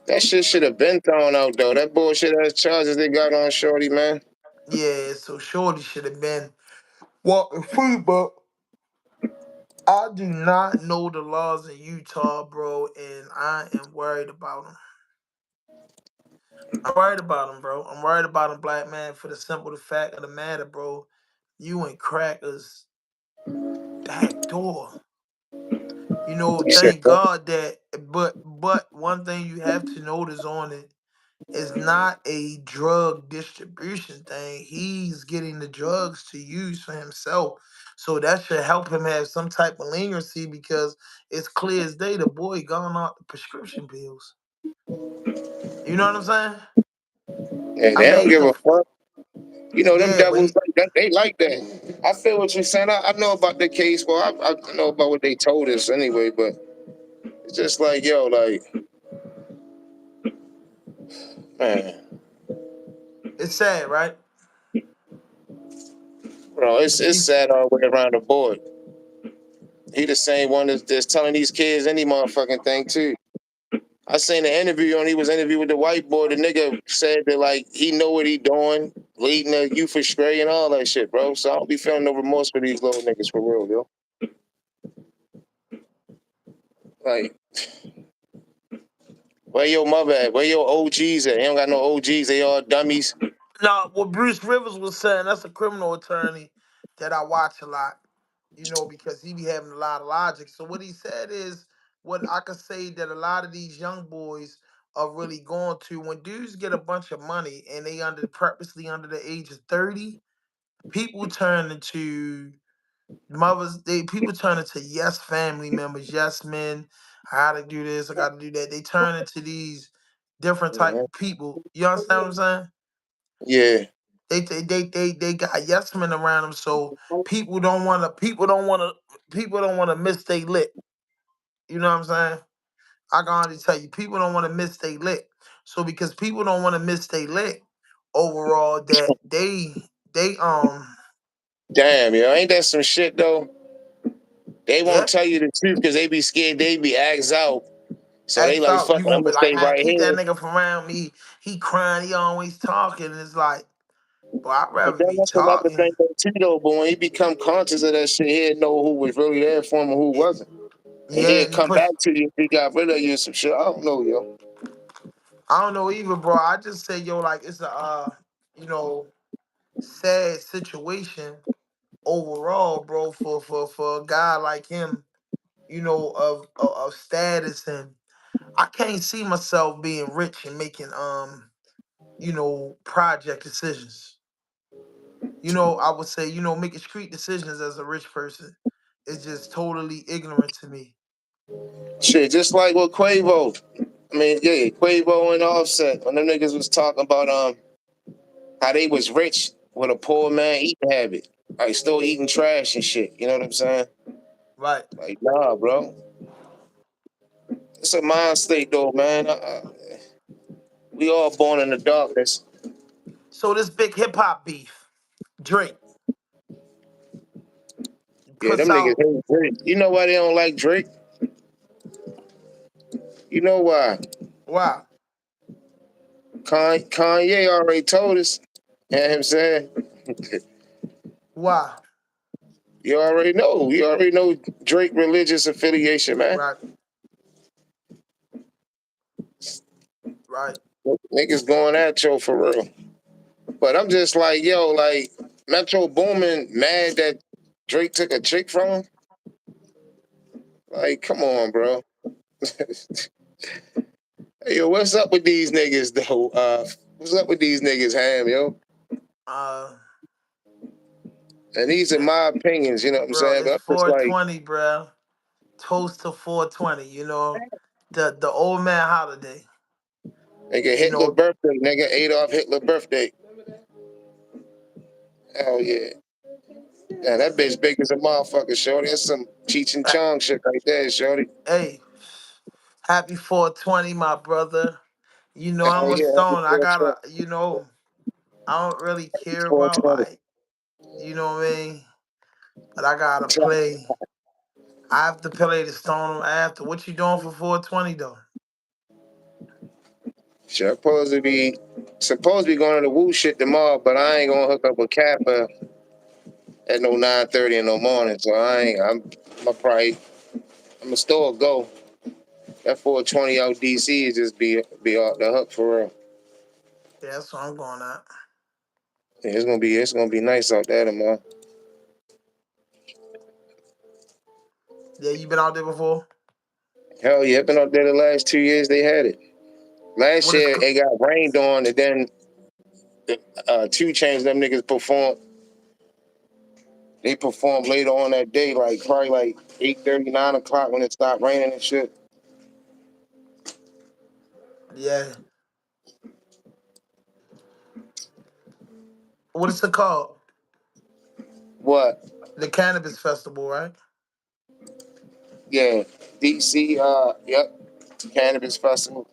A: That shit should have been thrown out, though. That bullshit ass charges they got on Shorty, man.
C: Yeah, so Shorty should have been walking free, but I do not know the laws in Utah, bro, and I am worried about them. I'm worried about him, bro. I'm worried about him, black man, for the simple fact of the matter, bro. You and crackers back door. Thank God that, but one thing you have to notice on it is not a drug distribution thing. He's getting the drugs to use for himself. So that should help him have some type of leniency because it's clear as day the boy gone off the prescription pills. You know what I'm saying?
A: Yeah, they don't give a fuck. Them devils like that. They like that. I feel what you're saying. I know about the case. Well, I know about what they told us anyway. But it's just like, man.
C: It's sad, right?
A: Bro, it's sad all the way around the board. He the same one that's telling these kids any motherfucking thing too. I seen the interview he was interviewed with the white boy. The nigga said that like he know what he doing, leading the youth astray and all that shit, bro. So I don't be feeling no remorse for these little niggas for real, yo. Like, where your mother at? Where your OGs at? He don't got no OGs. They all dummies.
C: No, what Bruce Rivers was saying, that's a criminal attorney that I watch a lot, because he be having a lot of logic. So what he said is what I could say that a lot of these young boys are really going to when dudes get a bunch of money and they purposely under the age of 30, people turn into people turn into yes family members, yes men. I gotta do this, I gotta do that. They turn into these different type of people. You understand what I'm saying?
A: Yeah.
C: They got yes men around them, so people don't want to miss they lick. You know what I'm saying? I can already tell you, people don't want to miss they lick. So because people don't want to miss they lick, overall, that they
A: Damn, yo, ain't that some shit though? They won't tell you the truth because they be scared they be asked out. So they
C: act
A: like,
C: out.
A: fuck
C: You
A: it, I'm
C: gonna
A: gonna
C: be like,
A: stay
C: man,
A: right
C: keep that
A: here.
C: nigga from around me. He crying. He always talking. And it's like, but I'd
A: But
C: rather
A: then
C: be
A: that's another
C: talking.
A: thing too, though. But when he become conscious of that shit, he'll know who was really there for him and who wasn't. And
C: Yeah,
A: he'll
C: and he
A: come
C: push.
A: back to you if he got rid of you or some shit. I don't know, yo.
C: I don't know either, bro. I just say, yo, like it's a sad situation overall, bro, for a guy like him, of status, and I can't see myself being rich and making project decisions. I would say, making street decisions as a rich person is just totally ignorant to me.
A: Shit, just like with Quavo. I mean, yeah, Quavo and Offset when them niggas was talking about how they was rich with a poor man eating habit, like still eating trash and shit. You know what I'm saying?
C: Right.
A: Like, nah, bro. It's a mind state, though, man. We all born in the darkness.
C: So this big hip hop beef, Drake
K: Yeah,
C: puts
K: them niggas
C: out.
K: hate Drake. You know why they don't like Drake? You know why?
C: Wow.
K: Kanye already told us. You know what I'm saying?
C: Wow.
K: You already know. You already know Drake religious affiliation, man.
C: Right. Right.
K: Niggas going at yo for real. But I'm just like, yo, like Metro Boomin mad that Drake took a chick from him. Like, come on, bro. Hey, yo, what's up with these niggas though? What's up with these niggas, Ham, yo?
C: Uh,
K: And these are my opinions, you know what I'm
C: bro,
K: saying?
C: it's
K: But I'm just like,
C: 420, bro. Toast to 420. The old man holiday.
K: nigga,
C: You
K: Hitler
C: know,
K: birthday, nigga, Adolf Hitler birthday. Hell yeah. Yeah, that bitch big as a motherfucker, shorty. That's some Cheech and
C: uh,
K: Chong shit right there, shorty.
C: hey, happy 420, my brother. I'm
K: Hell
C: a
K: yeah, happy
C: stone. I
K: 420.
C: gotta, I don't really
K: Happy
C: care about
K: 420.
C: like, what I mean? But I gotta play. I have to play the stone after. What you doing for 420 though?
K: Sure, supposed to be going to the Woo shit tomorrow, but I ain't gonna hook up with Kappa at no 9:30 in the morning. So I'm gonna still go. That 420 out DC is just be off the hook for real.
C: Yeah, that's what I'm going at.
K: Yeah, it's gonna be nice out there tomorrow.
C: Yeah, you been out there before?
K: Hell yeah, been out there the last 2 years they had it. Last
C: What is
K: year it got rained on and then 2 Chainz, them niggas performed. They performed later on that day, like probably like 8:30, 9 o'clock when it stopped raining and shit.
C: yeah? What is it called?
K: What?
C: The Cannabis Festival, right?
K: Yeah, DC. Yep, Cannabis Festival.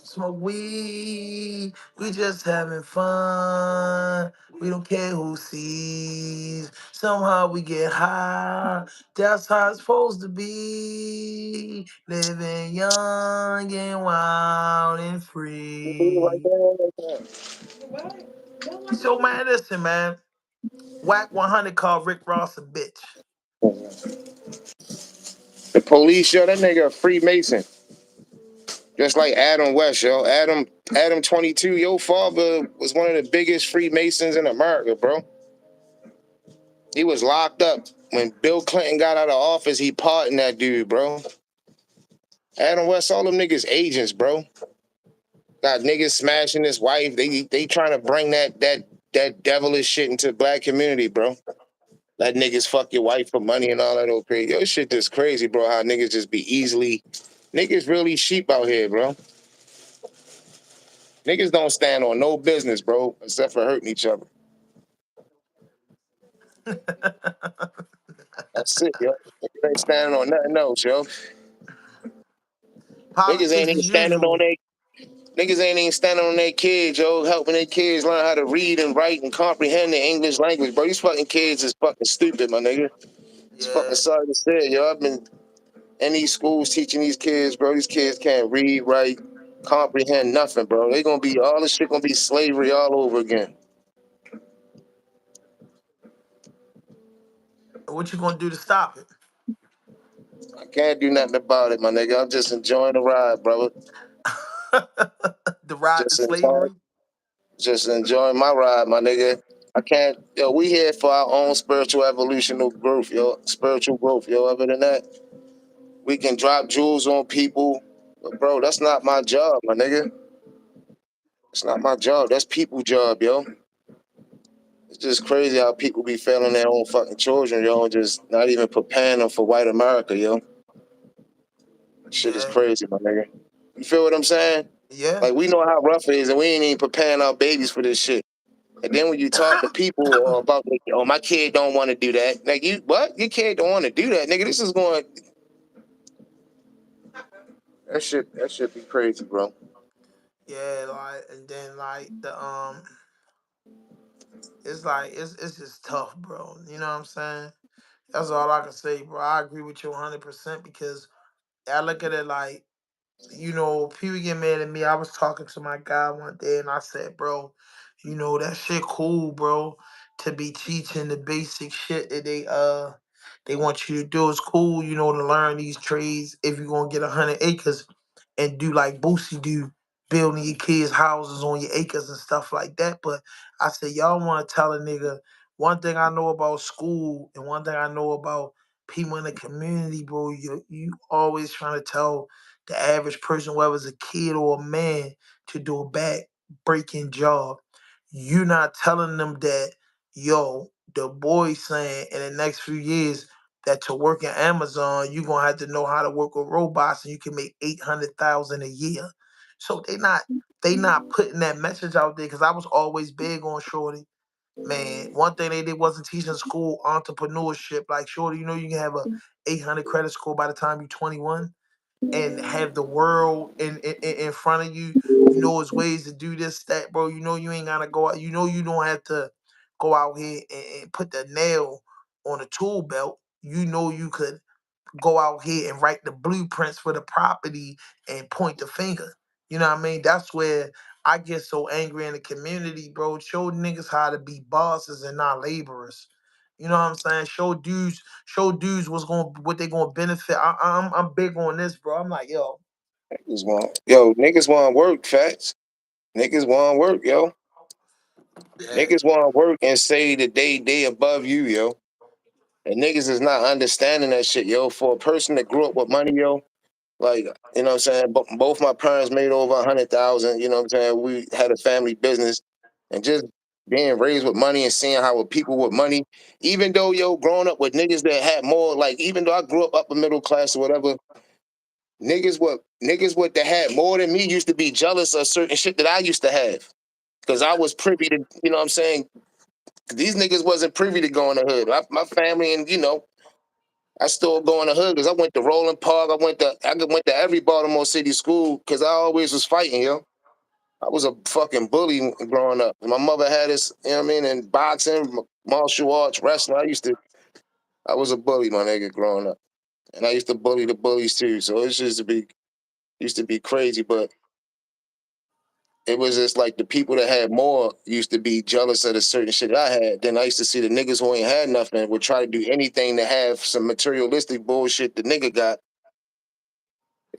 C: Smoke weed, we just having fun. We don't care who sees. Somehow we get high. That's how it's supposed to be. Living young and wild and free. So man, listen, man. Wack 100 called Rick Ross a bitch.
K: The police, yo, that nigga a Freemason. Just like Adam West, yo. Adam 22, your father was one of the biggest Freemasons in America, bro. He was locked up. When Bill Clinton got out of office, he pardoned that dude, bro. Adam West, all them niggas agents, bro. Got niggas smashing his wife. They trying to bring that devilish shit into the black community, bro. Let niggas fuck your wife for money and all that old crazy. Yo, shit just crazy, bro. How niggas just be easily. Niggas really sheep out here, bro. Niggas don't stand on no business, bro, except for hurting each other. That's it, yo. Niggas ain't standing on nothing else, yo. Niggas ain't
C: Politics
K: even
C: as
K: standing on
C: usual.
K: their Niggas ain't even standing on their kids, yo, helping their kids learn how to read and write and comprehend the English language, bro. These fucking kids is fucking stupid, my nigga. It's fucking
C: Yeah.
K: sorry to say, yo. I've been in these schools teaching these kids, bro. These kids can't read, write, comprehend nothing, bro. They gonna be all this shit gonna be slavery all over again.
C: What you gonna do to stop it?
K: I can't do nothing about it, my nigga. I'm just enjoying the ride, brother.
C: The ride to
K: Just enjoying,
C: slavery?
K: just enjoying my ride, my nigga. I can't, yo. We here for our own spiritual evolutional growth, yo. Spiritual growth, yo. Other than that, we can drop jewels on people, but bro, that's not my job, my nigga. It's not my job. That's people job, yo. It's just crazy how people be failing their own fucking children, yo, and just not even preparing them for white America, yo. Shit is
C: Yeah.
K: crazy, my nigga. You feel what I'm saying?
C: Yeah.
K: Like, we know how rough it is, and we ain't even preparing our babies for this shit. And then when you talk to people about, like, oh, my kid don't want to do that. Like, you, what? Your kid don't want to do that, nigga. This is going, that shit be crazy, bro.
C: Yeah, like, and then like it's like it's just tough, bro. You know what I'm saying? That's all I can say, bro. I agree with you 100% because I look at it like, people get mad at me. I was talking to my guy one day and I said, bro, that shit cool, bro. To be teaching the basic shit that they want you to do. It's cool, to learn these trades if you're gonna get 100 acres and do like Boosie do, building your kids' houses on your acres and stuff like that. But I said, y'all wanna tell a nigga one thing I know about school and one thing I know about people in the community, bro. You always trying to tell the average person, whether it's a kid or a man, to do a back breaking job. You're not telling them that, yo, the boy saying in the next few years that to work in Amazon, you're gonna have to know how to work with robots and you can make 800,000 a year. So they not putting that message out there because I was always big on Shorty. Man, one thing they did wasn't teaching school entrepreneurship. Like Shorty, you can have a 800 credit score by the time you're 21 and have the world in front of you. You know, there's ways to do this, that, bro. You know, you ain't gotta go out. You know, you don't have to go out here and put the nail on a tool belt. You know, you could go out here and write the blueprints for the property and point the finger. You know what I mean? That's where I get so angry in the community, bro. Show niggas how to be bosses and not laborers. You know what I'm saying? Show dudes what they gonna benefit. I'm big on this, bro. I'm like, yo,
K: Niggas want work, facts. Niggas want work, yo.
C: yeah,
K: Niggas want work and say that they above you, yo. And niggas is not understanding that shit, yo. For a person that grew up with money, yo, like, you know what I'm saying? Both my parents made over 100,000, you know what I'm saying? We had a family business and just being raised with money and seeing how with people with money, even though, yo, growing up with niggas that had more, like, even though I grew up upper middle class or whatever, niggas what that had more than me used to be jealous of certain shit that I used to have. Cause I was privy to, you know what I'm saying? These niggas wasn't privy to going to hood. My family and, I still go in the hood because I went to Roland Park. I went to every Baltimore City school because I always was fighting, yo. I was a fucking bully growing up. My mother had us, you know what I mean, in boxing, martial arts, wrestling. I was a bully, my nigga, growing up. And I used to bully the bullies too. So it used to be crazy, but it was just like the people that had more used to be jealous of the certain shit I had. Then I used to see the niggas who ain't had nothing would try to do anything to have some materialistic bullshit the nigga got.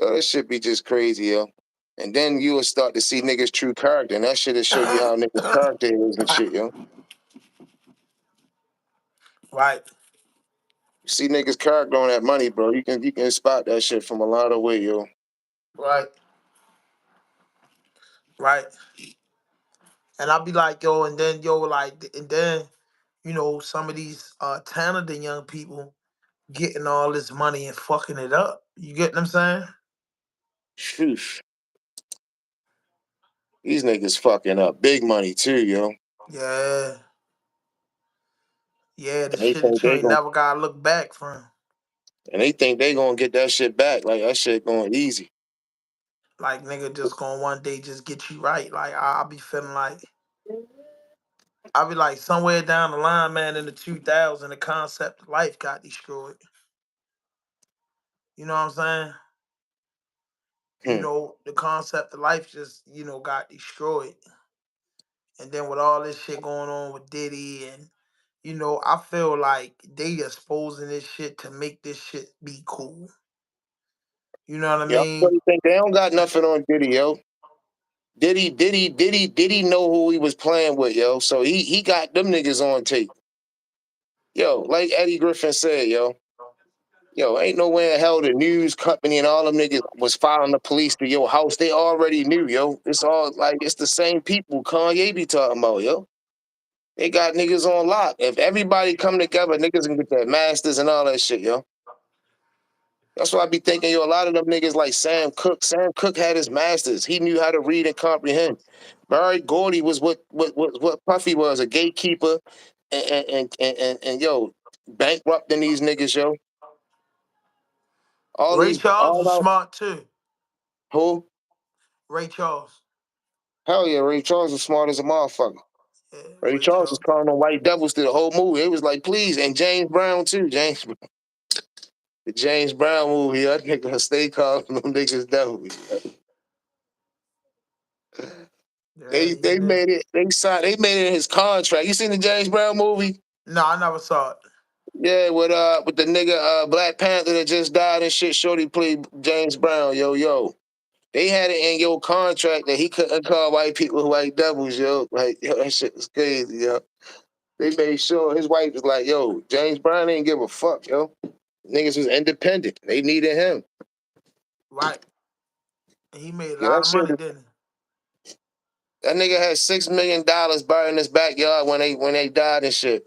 K: Yo, this shit be just crazy, yo. And then you will start to see niggas' true character, and that shit will show you how niggas' character is and shit, yo.
C: right,
K: You see niggas' character on that money, bro. You can spot that shit from a lot of way, yo.
C: right, right. And I'll be like, yo, and then some of these talented young people getting all this money and fucking it up. You get what I'm saying?
K: Sheesh. These niggas fucking up big money too, yo.
C: Yeah. Yeah, the
K: And they
C: shit that
K: think
C: you
K: they
C: ain't
K: gon'
C: never gotta look back from.
K: and they think they gonna get that shit back. Like that shit going easy.
C: Like nigga just gonna one day just get you right. Like I'll be feeling like I'll be like somewhere down the line, man, in the 2000s, the concept of life got destroyed. You know what I'm saying?
K: Hmm.
C: The concept of life just, got destroyed. And then with all this shit going on with Diddy and I feel like they exposing this shit to make this shit be cool. You know what I
K: Yo, I
C: mean?
K: really think they don't got nothing on Diddy, yo. Diddy know who he was playing with, yo. So he got them niggas on tape. Yo, like Eddie Griffin said, yo, ain't nowhere in hell the news company and all them niggas was following the police to your house. They already knew, yo. It's all like it's the same people Kanye be talking about, yo. They got niggas on lock. If everybody come together, niggas can get their masters and all that shit, yo. That's why I be thinking, yo, a lot of them niggas like Sam Cooke. Sam Cooke had his masters. He knew how to read and comprehend. Barry Gordy was what Puffy was, a gatekeeper, and yo, bankrupting these niggas, yo. All
C: Ray
K: these
C: Charles
K: all
C: was
K: out
C: smart too.
K: who?
C: Ray Charles.
K: Hell yeah, Ray Charles was smart as a motherfucker.
C: Yeah,
K: Ray
C: Ray
K: Charles was
C: Charles.
K: calling on white devils through the whole movie. It was like, please, and James Brown too. The James Brown movie, I think I stay calling them niggas devils.
C: Yeah,
K: They
C: he
K: they
C: did.
K: made it. They made it in his contract. You seen the James Brown movie?
C: No, I never saw it.
K: Yeah, with the nigga Black Panther that just died and shit. Shorty played James Brown. Yo. They had it in your contract that he couldn't call white people white devils. Yo, like yo, that shit was crazy. Yo, they made sure his wife was like, yo, James Brown didn't give a fuck. Yo, niggas was independent. They needed him.
C: Right. And he made a
K: Yeah,
C: lot
K: that
C: of
K: shit.
C: money, didn't
K: That nigga had $6 million buried in his backyard when they died and shit.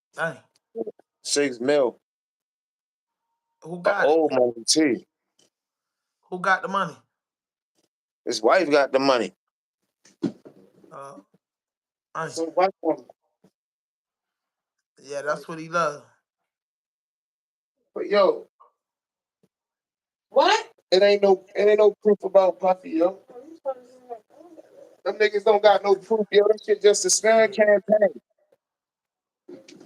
C: he? Dang.
K: 6 mil.
C: Who
K: A
C: got it?
K: old money too.
C: Who got the money?
K: His wife got the money.
C: Dang.
K: So white woman.
C: Yeah, that's what he loved.
K: But yo, what? It ain't no proof about Puffy, yo. Them niggas don't got no proof, yo. That shit just a smear campaign.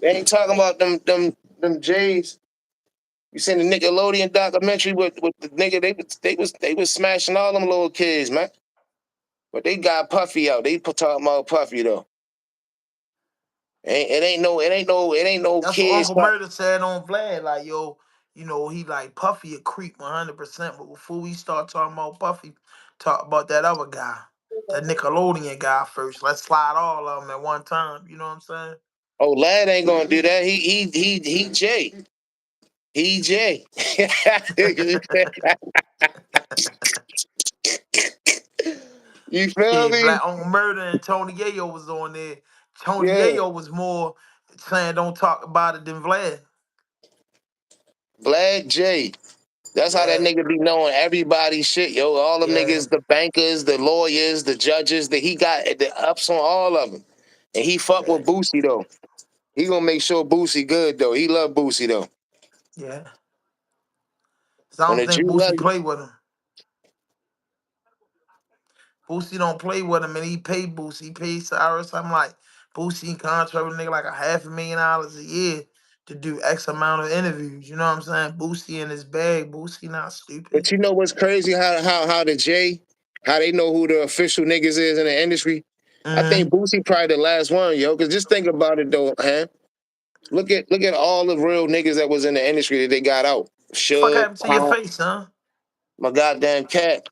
K: They ain't talking about them J's. You seen the Nickelodeon documentary with the nigga? They was smashing all them little kids, man. But they got Puffy out. They talking about Puffy though. It ain't no
C: That's what
K: kids.
C: Uncle Murder said on Vlad. Like, yo, he like Puffy a creep 100%. But before we start talking about Puffy, talk about that other guy, that Nickelodeon guy first. Let's slide all of them at one time. You know what I'm saying?
K: Oh, Lad ain't gonna do that. He Jay. He Jay. You feel
C: Yeah,
K: me?
C: Black Uncle Murder and Tony Yayo was on there. Tony
K: Yeah.
C: Yayo was more saying don't talk about it than Vlad.
K: Vlad J. That's how that
C: Yeah,
K: nigga be knowing everybody's shit, yo. All them
C: yeah,
K: niggas, the bankers, the lawyers, the judges, that he got the ups on all of them. And he fuck
C: yeah,
K: with Boosie though. He gonna make sure Boosie good though. He love Boosie though.
C: yeah. So I
K: When
C: don't
K: a Jew
C: think
K: love
C: Boosie
K: you,
C: play with him. Boosie don't play with him, and he paid Boosie. He paid Cyrus. I'm like, Boosie in contract with a nigga like $500,000 a year to do X amount of interviews. You know what I'm saying? Boosie in his bag. Boosie not stupid.
K: but you know what's crazy? How the J, how they know who the official niggas is in the industry? I
C: Mm-hmm.
K: think Boosie probably the last one, yo. Cause just think about it though, huh? Look at all the real niggas that was in the industry that they got out.
C: Fuck
K: Suge,
C: happened to your
K: Pop,
C: face, huh?
K: my goddamn cat.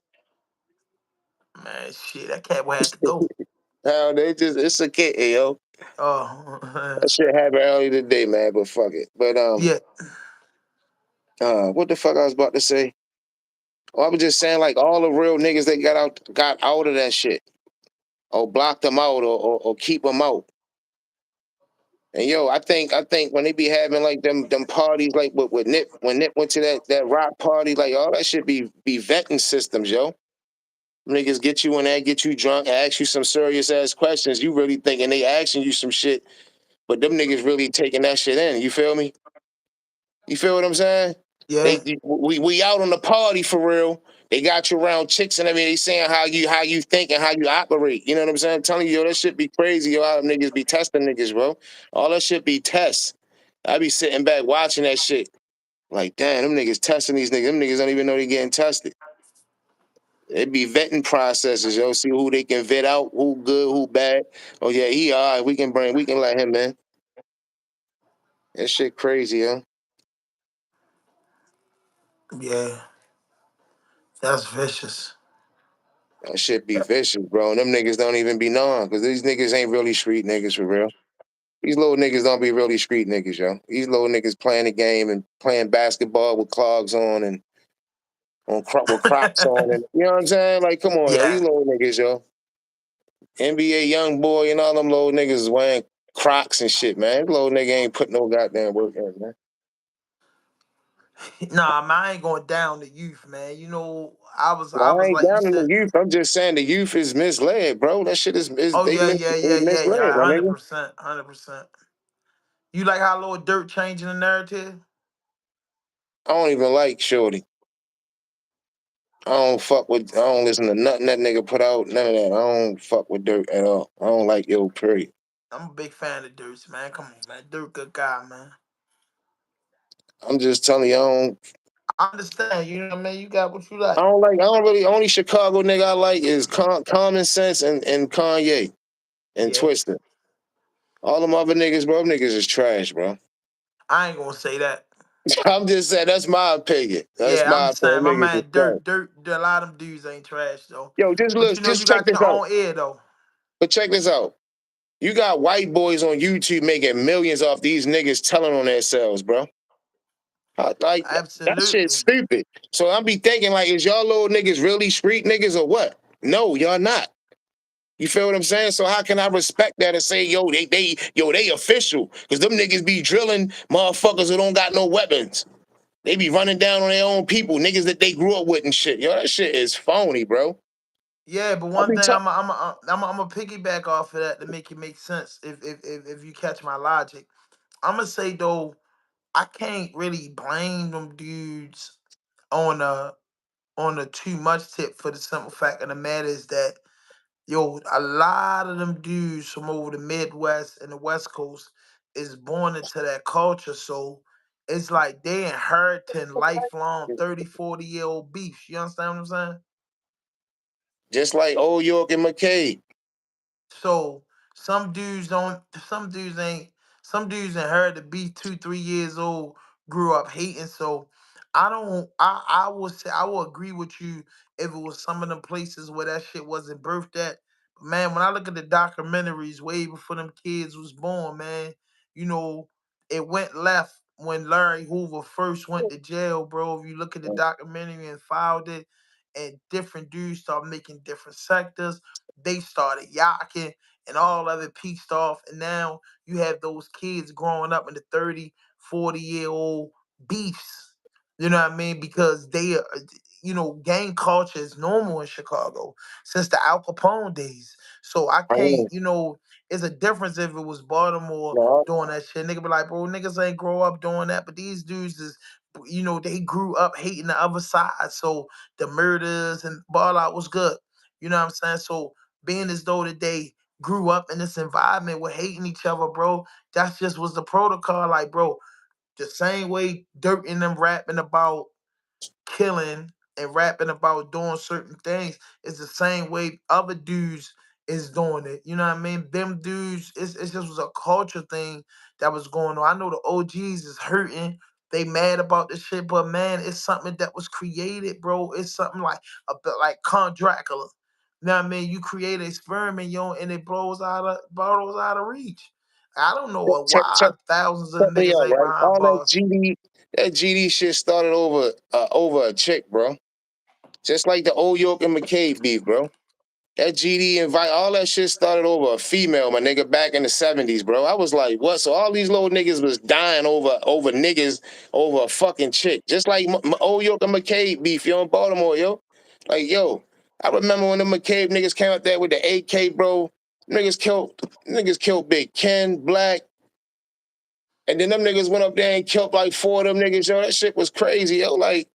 C: Man, shit, that cat would have to go.
K: Hell, it's a kid, yo.
C: Oh,
K: That shit happened early today, man. But fuck it. But
C: yeah,
K: what the fuck I was about to say? Oh, I was just saying, like all the real niggas that got out of that shit, or blocked them out, or keep them out. And yo, I think when they be having like them parties, like with Nip, when Nip went to that rock party, like all that shit be vetting systems, yo. Niggas get you in there, get you drunk, ask you some serious ass questions. You really thinking they asking you some shit, but them niggas really taking that shit in. You feel me? You feel what I'm saying?
C: yeah,
K: We out on the party for real. They got you around chicks and I mean they saying how you think and how you operate. You know what I'm saying? I'm telling you, yo, that shit be crazy. Yo, how them niggas be testing niggas, bro. All that shit be tests. I be sitting back watching that shit. Like, damn, them niggas testing these niggas. Them niggas don't even know they getting tested. It be vetting processes, yo. See who they can vet out, who good, who bad. Oh yeah, he all right. We can let him in. That shit crazy, yo.
C: yeah. That's vicious.
K: That shit be vicious, bro. And them niggas don't even be knowing, because these niggas ain't really street niggas for real. These little niggas don't be really street niggas, yo. These little niggas playing the game and playing basketball with clogs on and with Crocs on, and you know what I'm saying? Like, come on, yo,
C: Yeah.
K: these little niggas, yo. NBA young boy and all them little niggas is wearing Crocs and shit, man. Little nigga ain't put no goddamn work in, man.
C: Nah, man, I ain't going down the youth, man. I
K: I
C: was
K: ain't
C: like you
K: down in the
C: said.
K: youth. I'm just saying the youth is misled, bro. That shit is
C: Oh
K: they
C: yeah,
K: mis
C: yeah,
K: they
C: yeah, yeah,
K: misled,
C: yeah.
K: my
C: hundred
K: nigga.
C: percent, 100%. You like how Lil Dirt changing the narrative?
K: I don't even like Shorty. I don't listen to nothing that nigga put out, none of that. I don't fuck with Dirk at all. I don't like Yo, period.
C: I'm a big fan of Dirk, man. Come on, man. Dirk, good guy, man.
K: I'm just telling you,
C: I understand. You know what I mean? You got what you like.
K: I don't really, only Chicago nigga I like is Common Sense and Kanye and
C: Yeah.
K: Twister. All them other niggas, bro, them niggas is trash, bro.
C: I ain't gonna say that.
K: I'm just saying, that's my opinion. That's
C: Yeah, I'm
K: my
C: saying
K: opinion.
C: my
K: Niggas is
C: man
K: trash.
C: Dirk, a lot of them dudes ain't trash though.
K: Yo, just
C: But
K: look,
C: you know
K: just
C: you
K: check
C: got
K: this
C: your
K: out.
C: own ear though.
K: But check this out. You got white boys on YouTube making millions off these niggas telling on themselves, bro. Like that shit's
C: Absolutely.
K: stupid. So I be thinking, like, is y'all little niggas really street niggas or what? No, y'all not. You feel what I'm saying? So how can I respect that and say, yo, they official? Because them niggas be drilling motherfuckers who don't got no weapons. They be running down on their own people, niggas that they grew up with and shit. Yo, that shit is phony, bro.
C: Yeah, but
K: I
C: one
K: be
C: thing
K: telling.
C: I'm a piggyback off of that to make it make sense. If you catch my logic, I'm gonna say though I can't really blame them dudes on a too much tip for the simple fact of the matter is that yo, a lot of them dudes from over the Midwest and the West Coast is born into that culture. So it's like they inheriting lifelong 30, 40-year old beefs. You understand what I'm saying?
K: Just like old York and McCabe.
C: So some dudes don't. Some dudes ain't heard to be 2, 3 years old. Grew up hating. So I don't. I will say I will agree with you if it was some of them places where that shit wasn't birthed at. But man, when I look at the documentaries way before them kids was born, man, you know it went left when Larry Hoover first went to jail, bro. If you look at the documentary and filed it, and different dudes started making different sectors, they started yacking and all of it pieced off. And now you have those kids growing up in the 30, 40-year old beefs. You know what I mean? Because gang culture is normal in Chicago since the Al Capone days. So I
K: I
C: can't,
K: ain't,
C: it's a difference if it was Baltimore
K: no,
C: doing that shit. Nigga be like, bro, niggas ain't grow up doing that. But these dudes is, they grew up hating the other side. So the murders and ball out was good. You know what I'm saying? So being as though that they grew up in this environment with hating each other, bro, that's just was the protocol. Like, bro, the same way Dirk and them rapping about killing and rapping about doing certain things is the same way other dudes is doing it. You know what I mean? Them dudes, it's just was a culture thing that was going on. I know the OGs is hurting. They mad about this shit, but man, it's something that was created, bro. It's something like a bit like Con Dracula. You know what I mean? You create an experiment, and it blows out of reach. I don't know
K: check,
C: why thousands of
K: check me
C: niggas
K: out,
C: ain't
K: right?
C: behind
K: All
C: bars.
K: that GD shit started over a chick, bro. Just like the old York and McCabe beef, bro. That GD invite, all that shit started over a female, my nigga, back in the 70s, bro. I was like, what? So all these little niggas was dying over niggas over a fucking chick. Just like old York and McCabe beef, yo, in Baltimore, yo. Like, yo, I remember when the McCabe niggas came out there with the AK, bro. Niggas killed Big Ken, Black, and then them niggas went up there and killed like 4 of them niggas, yo. That shit was crazy, yo. Like,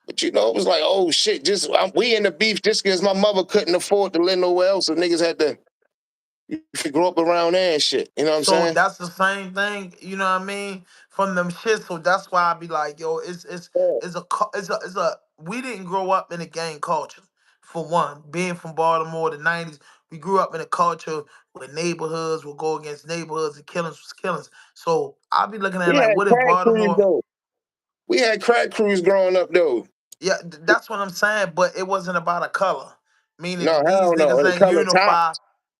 K: but it was like, oh shit, we in the beef just because my mother couldn't afford to live nowhere else, so niggas had to grow up around there and shit. You know what I'm
C: So
K: saying?
C: that's the same thing, you know what I mean, from them shit. So that's why I be like, yo,
K: Yeah.
C: it's a we didn't grow up in a gang culture. For one, being from Baltimore, the '90s, we grew up in a culture where neighborhoods will go against neighborhoods and killings was killings. So I'll be looking at it
K: We
C: like,
K: had
C: what if
K: crack crews
C: Baltimore?
K: though. We had crack crews growing up though.
C: Yeah, that's what I'm saying. But it wasn't about a color,
K: No,
C: meaning these
K: hell no.
C: niggas
K: And the
C: ain't
K: color top.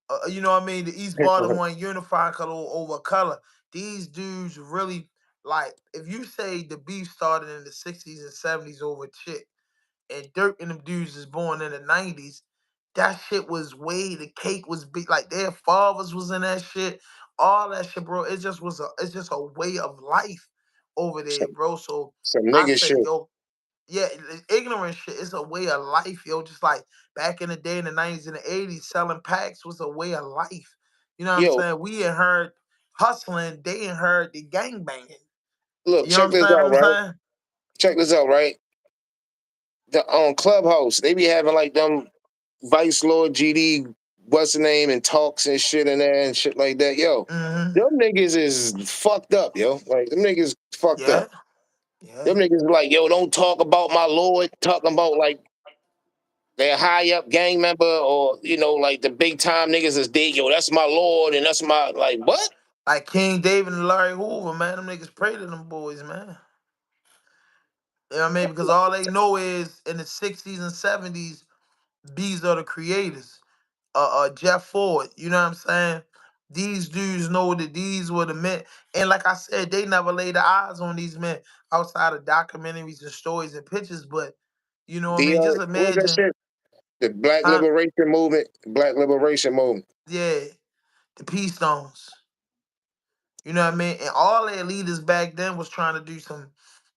C: unify. You know what I mean? The East Baltimore and unify color over color. These dudes really like. If you say the beef started in the '60s and '70s over chick, and Dirk and them dudes is born in the '90s, that shit was way. The cake was big. Like their fathers was in that shit. All that shit, bro. It's just a way of life over there,
K: some,
C: bro. So
K: some
C: I
K: nigga
C: say,
K: shit.
C: yo, yeah, ignorant shit is a way of life, yo. Just like back in the day in the '90s and the '80s, selling packs was a way of life. You know what I'm
K: Yo,
C: saying? We ain't heard hustling, they ain't heard the gang banging.
K: look,
C: You know
K: check
C: what
K: this
C: I'm
K: out,
C: saying?
K: right? Check this out, right? on Clubhouse. They be having like them Vice Lord GD, what's the name, and talks and shit in there and shit like that. Yo,
C: Mm-hmm.
K: them niggas is fucked up, yo. Like them niggas fucked
C: Yeah.
K: up.
C: Yeah.
K: Them niggas like, yo, don't talk about my Lord. Talking about like they're high up gang member or like the big time niggas is dead. Yo, that's my Lord and that's my like what?
C: Like King David and Larry Hoover, man. Them niggas pray to them boys, man. You know what I mean? Because all they know is in the 60s and 70s, these are the creators. Jeff Ford, you know what I'm saying? These dudes know that these were the men. And like I said, they never laid their eyes on these men outside of documentaries and stories and pictures. But you know what I
K: The
C: mean? Just
K: what was that
C: imagine,
K: shit? The Black
C: huh?
K: Liberation Movement. Black Liberation Movement.
C: Yeah, the Peace Stones. You know what I mean? And all their leaders back then was trying to do some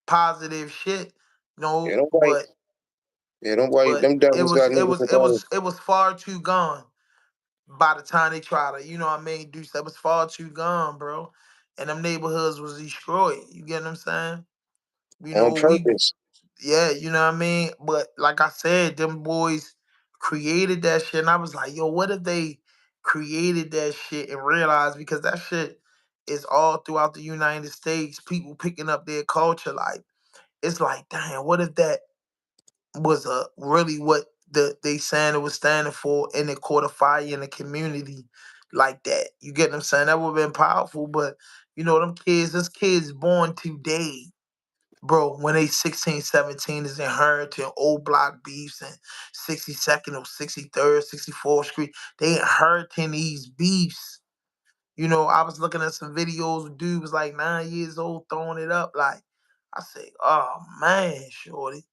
C: positive shit.
K: Yeah,
C: No,
K: them white. Yeah,
C: but
K: them devils got niggas with those.
C: it was far too gone by the time they try to, you know what I mean, do stuff. It was far too gone, bro. And them neighborhoods was destroyed. You get what I'm saying? You
K: On
C: know,
K: purpose.
C: yeah, you know what I mean? But like I said, them boys created that shit. And I was like, yo, what if they created that shit and realized, because that shit is all throughout the United States, people picking up their culture. Like, it's like, damn, what if that was really what they saying it was standing for, and it caught a fire in the community like that. You get what I'm saying? That would have been powerful. But them kids, this kid's born today, bro, when they 16, 17 is inheriting old block beefs and 62nd or 63rd, 64th Street. They inheriting these beefs. I was looking at some videos. Dude was like 9 years old throwing it up. Like, I say, oh man, shorty.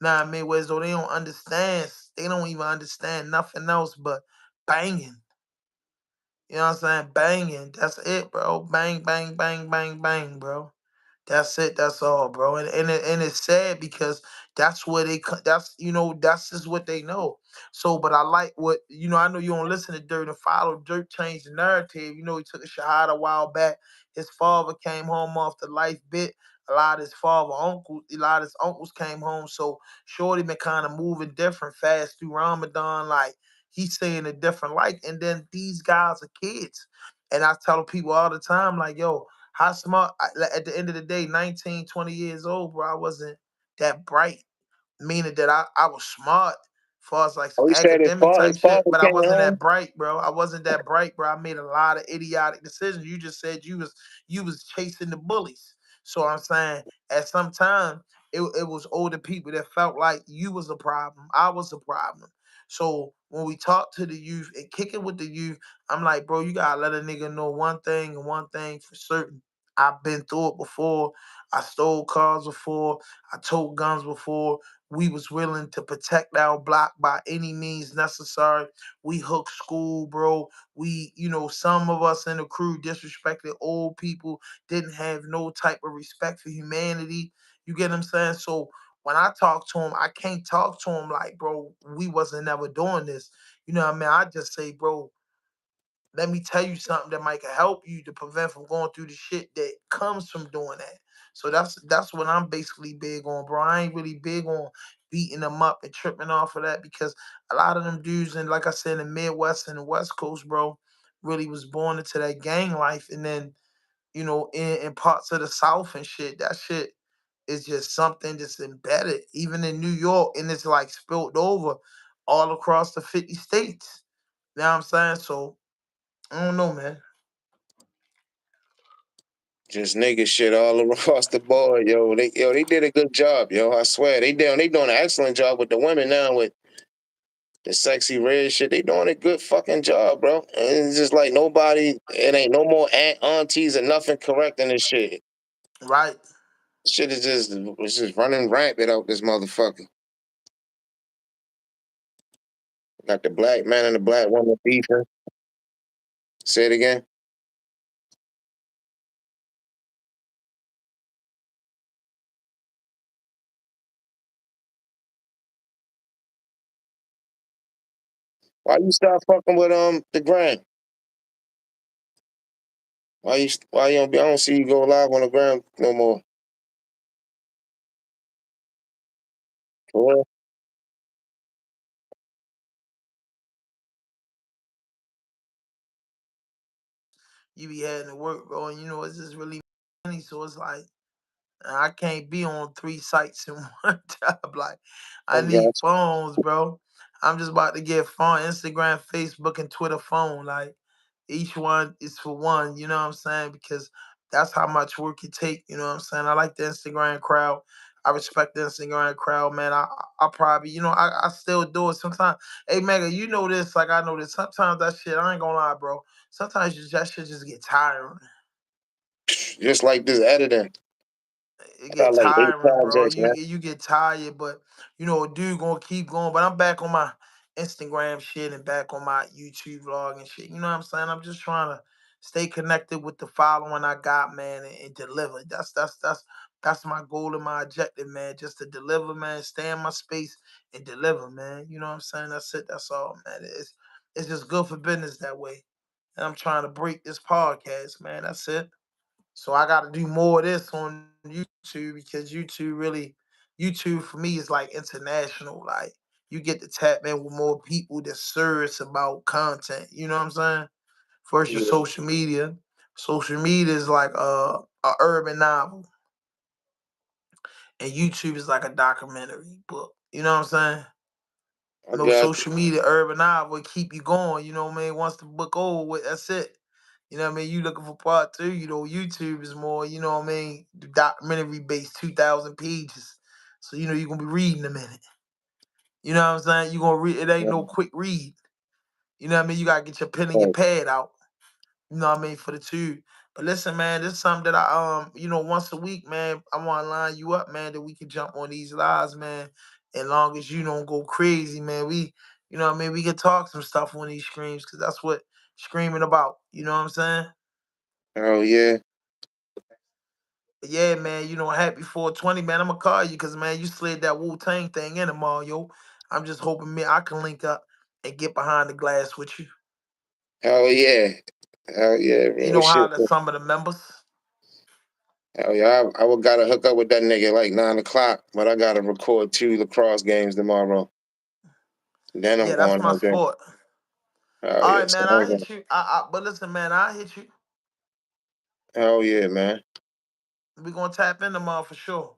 C: Nah, I mean, whereas though they don't understand, they don't even understand nothing else but banging. You know what I'm saying? Banging. That's it, bro. Bang, bang, bang, bang, bang, bro. That's it. That's all, bro. And it's sad because that's where that's just what they know. So, but I like what I know you don't listen to Dirt and follow. Dirt changed the narrative. He took a shahada a while back. His father came home off the life bit. A lot of his uncles came home. So Shorty been kind of moving different fast through Ramadan. Like he's saying a different light. And then these guys are kids. And I tell people all the time, like, yo, how smart, at the end of the day, 19, 20 years old, bro, I wasn't that bright, meaning that I was smart as far as like some
K: Oh, he said
C: academic
K: his
C: type shit,
K: father
C: but I
K: came
C: wasn't
K: home.
C: that bright, bro. I wasn't that bright, bro. I made a lot of idiotic decisions. You just said you was chasing the bullies. So I'm saying at some time it was older people that felt like you was a problem. I was a problem. So when we talk to the youth and kick it with the youth, I'm like, bro, you gotta let a nigga know one thing and one thing for certain. I've been through it before. I stole cars before. I told guns before. We was willing to protect our block by any means necessary. We hooked school, bro. Some of us in the crew disrespected old people, didn't have no type of respect for humanity. You get what I'm saying? So when I talk to him, I can't talk to him like, bro, we wasn't never doing this. You know what I mean? I just say, bro, let me tell you something that might help you to prevent from going through the shit that comes from doing that. So that's what I'm basically big on, bro. I ain't really big on beating them up and tripping off of that because a lot of them dudes, and like I said, in the Midwest and the West Coast, bro, really was born into that gang life, and then in parts of the South and shit, that shit is just something that's embedded, even in New York, and it's like spilled over all across the 50 states. You know what I'm saying? So I don't know, man.
K: Just nigga shit all across the board, yo. They did a good job, yo. I swear. They doing an excellent job with the women now with the sexy red shit. They doing a good fucking job, bro. And it's just like it ain't no more aunties or nothing correcting this shit.
C: Right.
K: Shit is it's just running rampant out this motherfucker. Got the black man and the black woman beefing. Say it again. Why you stop fucking with the gram? Why you don't be? I don't see you go live on the gram no more. For real?
C: you be having to work, bro, and it's just really money. So it's like I can't be on 3 sites in one time. Like
K: I
C: I need
K: got
C: phones, bro. I'm just about to get phone, Instagram, Facebook, and Twitter phone. Like each one is for one, you know what I'm saying? Because that's how much work it take, you know what I'm saying? I like the Instagram crowd. I respect the Instagram crowd, man. I probably, I still do it sometimes. Hey Mega, you know this, like I know this. Sometimes that shit, I ain't gonna lie, bro. Sometimes that shit just get tiring.
K: you. Just like this editing.
C: It
K: I got
C: get
K: like 8
C: tiring, bro.
K: projects,
C: You
K: man.
C: you get tired, but a dude gonna keep going. But I'm back on my Instagram shit and back on my YouTube vlog and shit. You know what I'm saying? I'm just trying to stay connected with the following I got, man, and deliver. That's my goal and my objective, man. Just to deliver, man. Stay in my space and deliver, man. You know what I'm saying? That's it. That's all, man. It's just good for business that way. And I'm trying to break this podcast, man. That's it. So I got to do more of this on YouTube because YouTube for me is like international. Like you get to tap in with more people that's serious about content. You know what I'm saying? First, your
K: Yeah,
C: social media. Social media is like a urban novel, and YouTube is like a documentary book. You know what I'm saying?
K: I got you.
C: Social media, urban novel will keep you going. You know what I mean? Once the book over with, that's it. You know what I mean? You looking for part two, YouTube is more, what I mean, the documentary based 2,000 pages. So, you're gonna be reading a minute. You know what I'm saying? You're gonna read it ain't no quick read. You know what I mean? You gotta get your pen and your
K: Right.
C: pad out. You know what I mean, for the two. But listen, man, this is something that I once a week, man, I wanna line you up, man, that we can jump on these lives, man. As long as you don't go crazy, man. We can talk some stuff on these streams, because that's what screaming about. You know what I'm saying?
K: Oh yeah.
C: But yeah, man, happy 420, man. I'm gonna call you because, man, you slid that Wu-Tang thing in tomorrow, yo. I'm just hoping, man, I can link up and get behind the glass with you.
K: Hell yeah. Hell yeah,
C: You
K: real
C: know
K: shit.
C: how to some of the members.
K: Hell yeah. I would gotta hook up with that nigga like 9 o'clock, but I gotta record 2 lacrosse games tomorrow. Then I'm
C: Yeah, that's
K: going
C: my
K: out there.
C: sport.
K: Hell
C: All
K: yeah.
C: right, man, I hit you. But listen, man, I hit you.
K: Hell yeah, man.
C: We gonna tap in tomorrow for sure.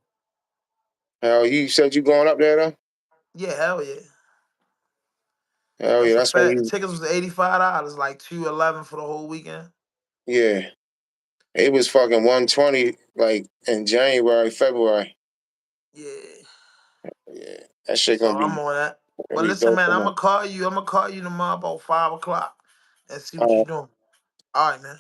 K: Hell, you said you going up there though?
C: Yeah, hell yeah.
K: Hell yeah,
C: That's a
K: that's when
C: fact. The
K: you
C: tickets was $85, like 211 for the whole weekend.
K: yeah. It was fucking 120 like in January, February.
C: Yeah.
K: Yeah. That shit
C: So
K: gonna
C: I'm
K: be
C: on that.
K: gonna
C: But
K: be
C: listen,
K: dope
C: man,
K: for
C: I'm
K: them.
C: gonna call you. I'm gonna call you tomorrow about 5 o'clock and see what you're doing. All right, man.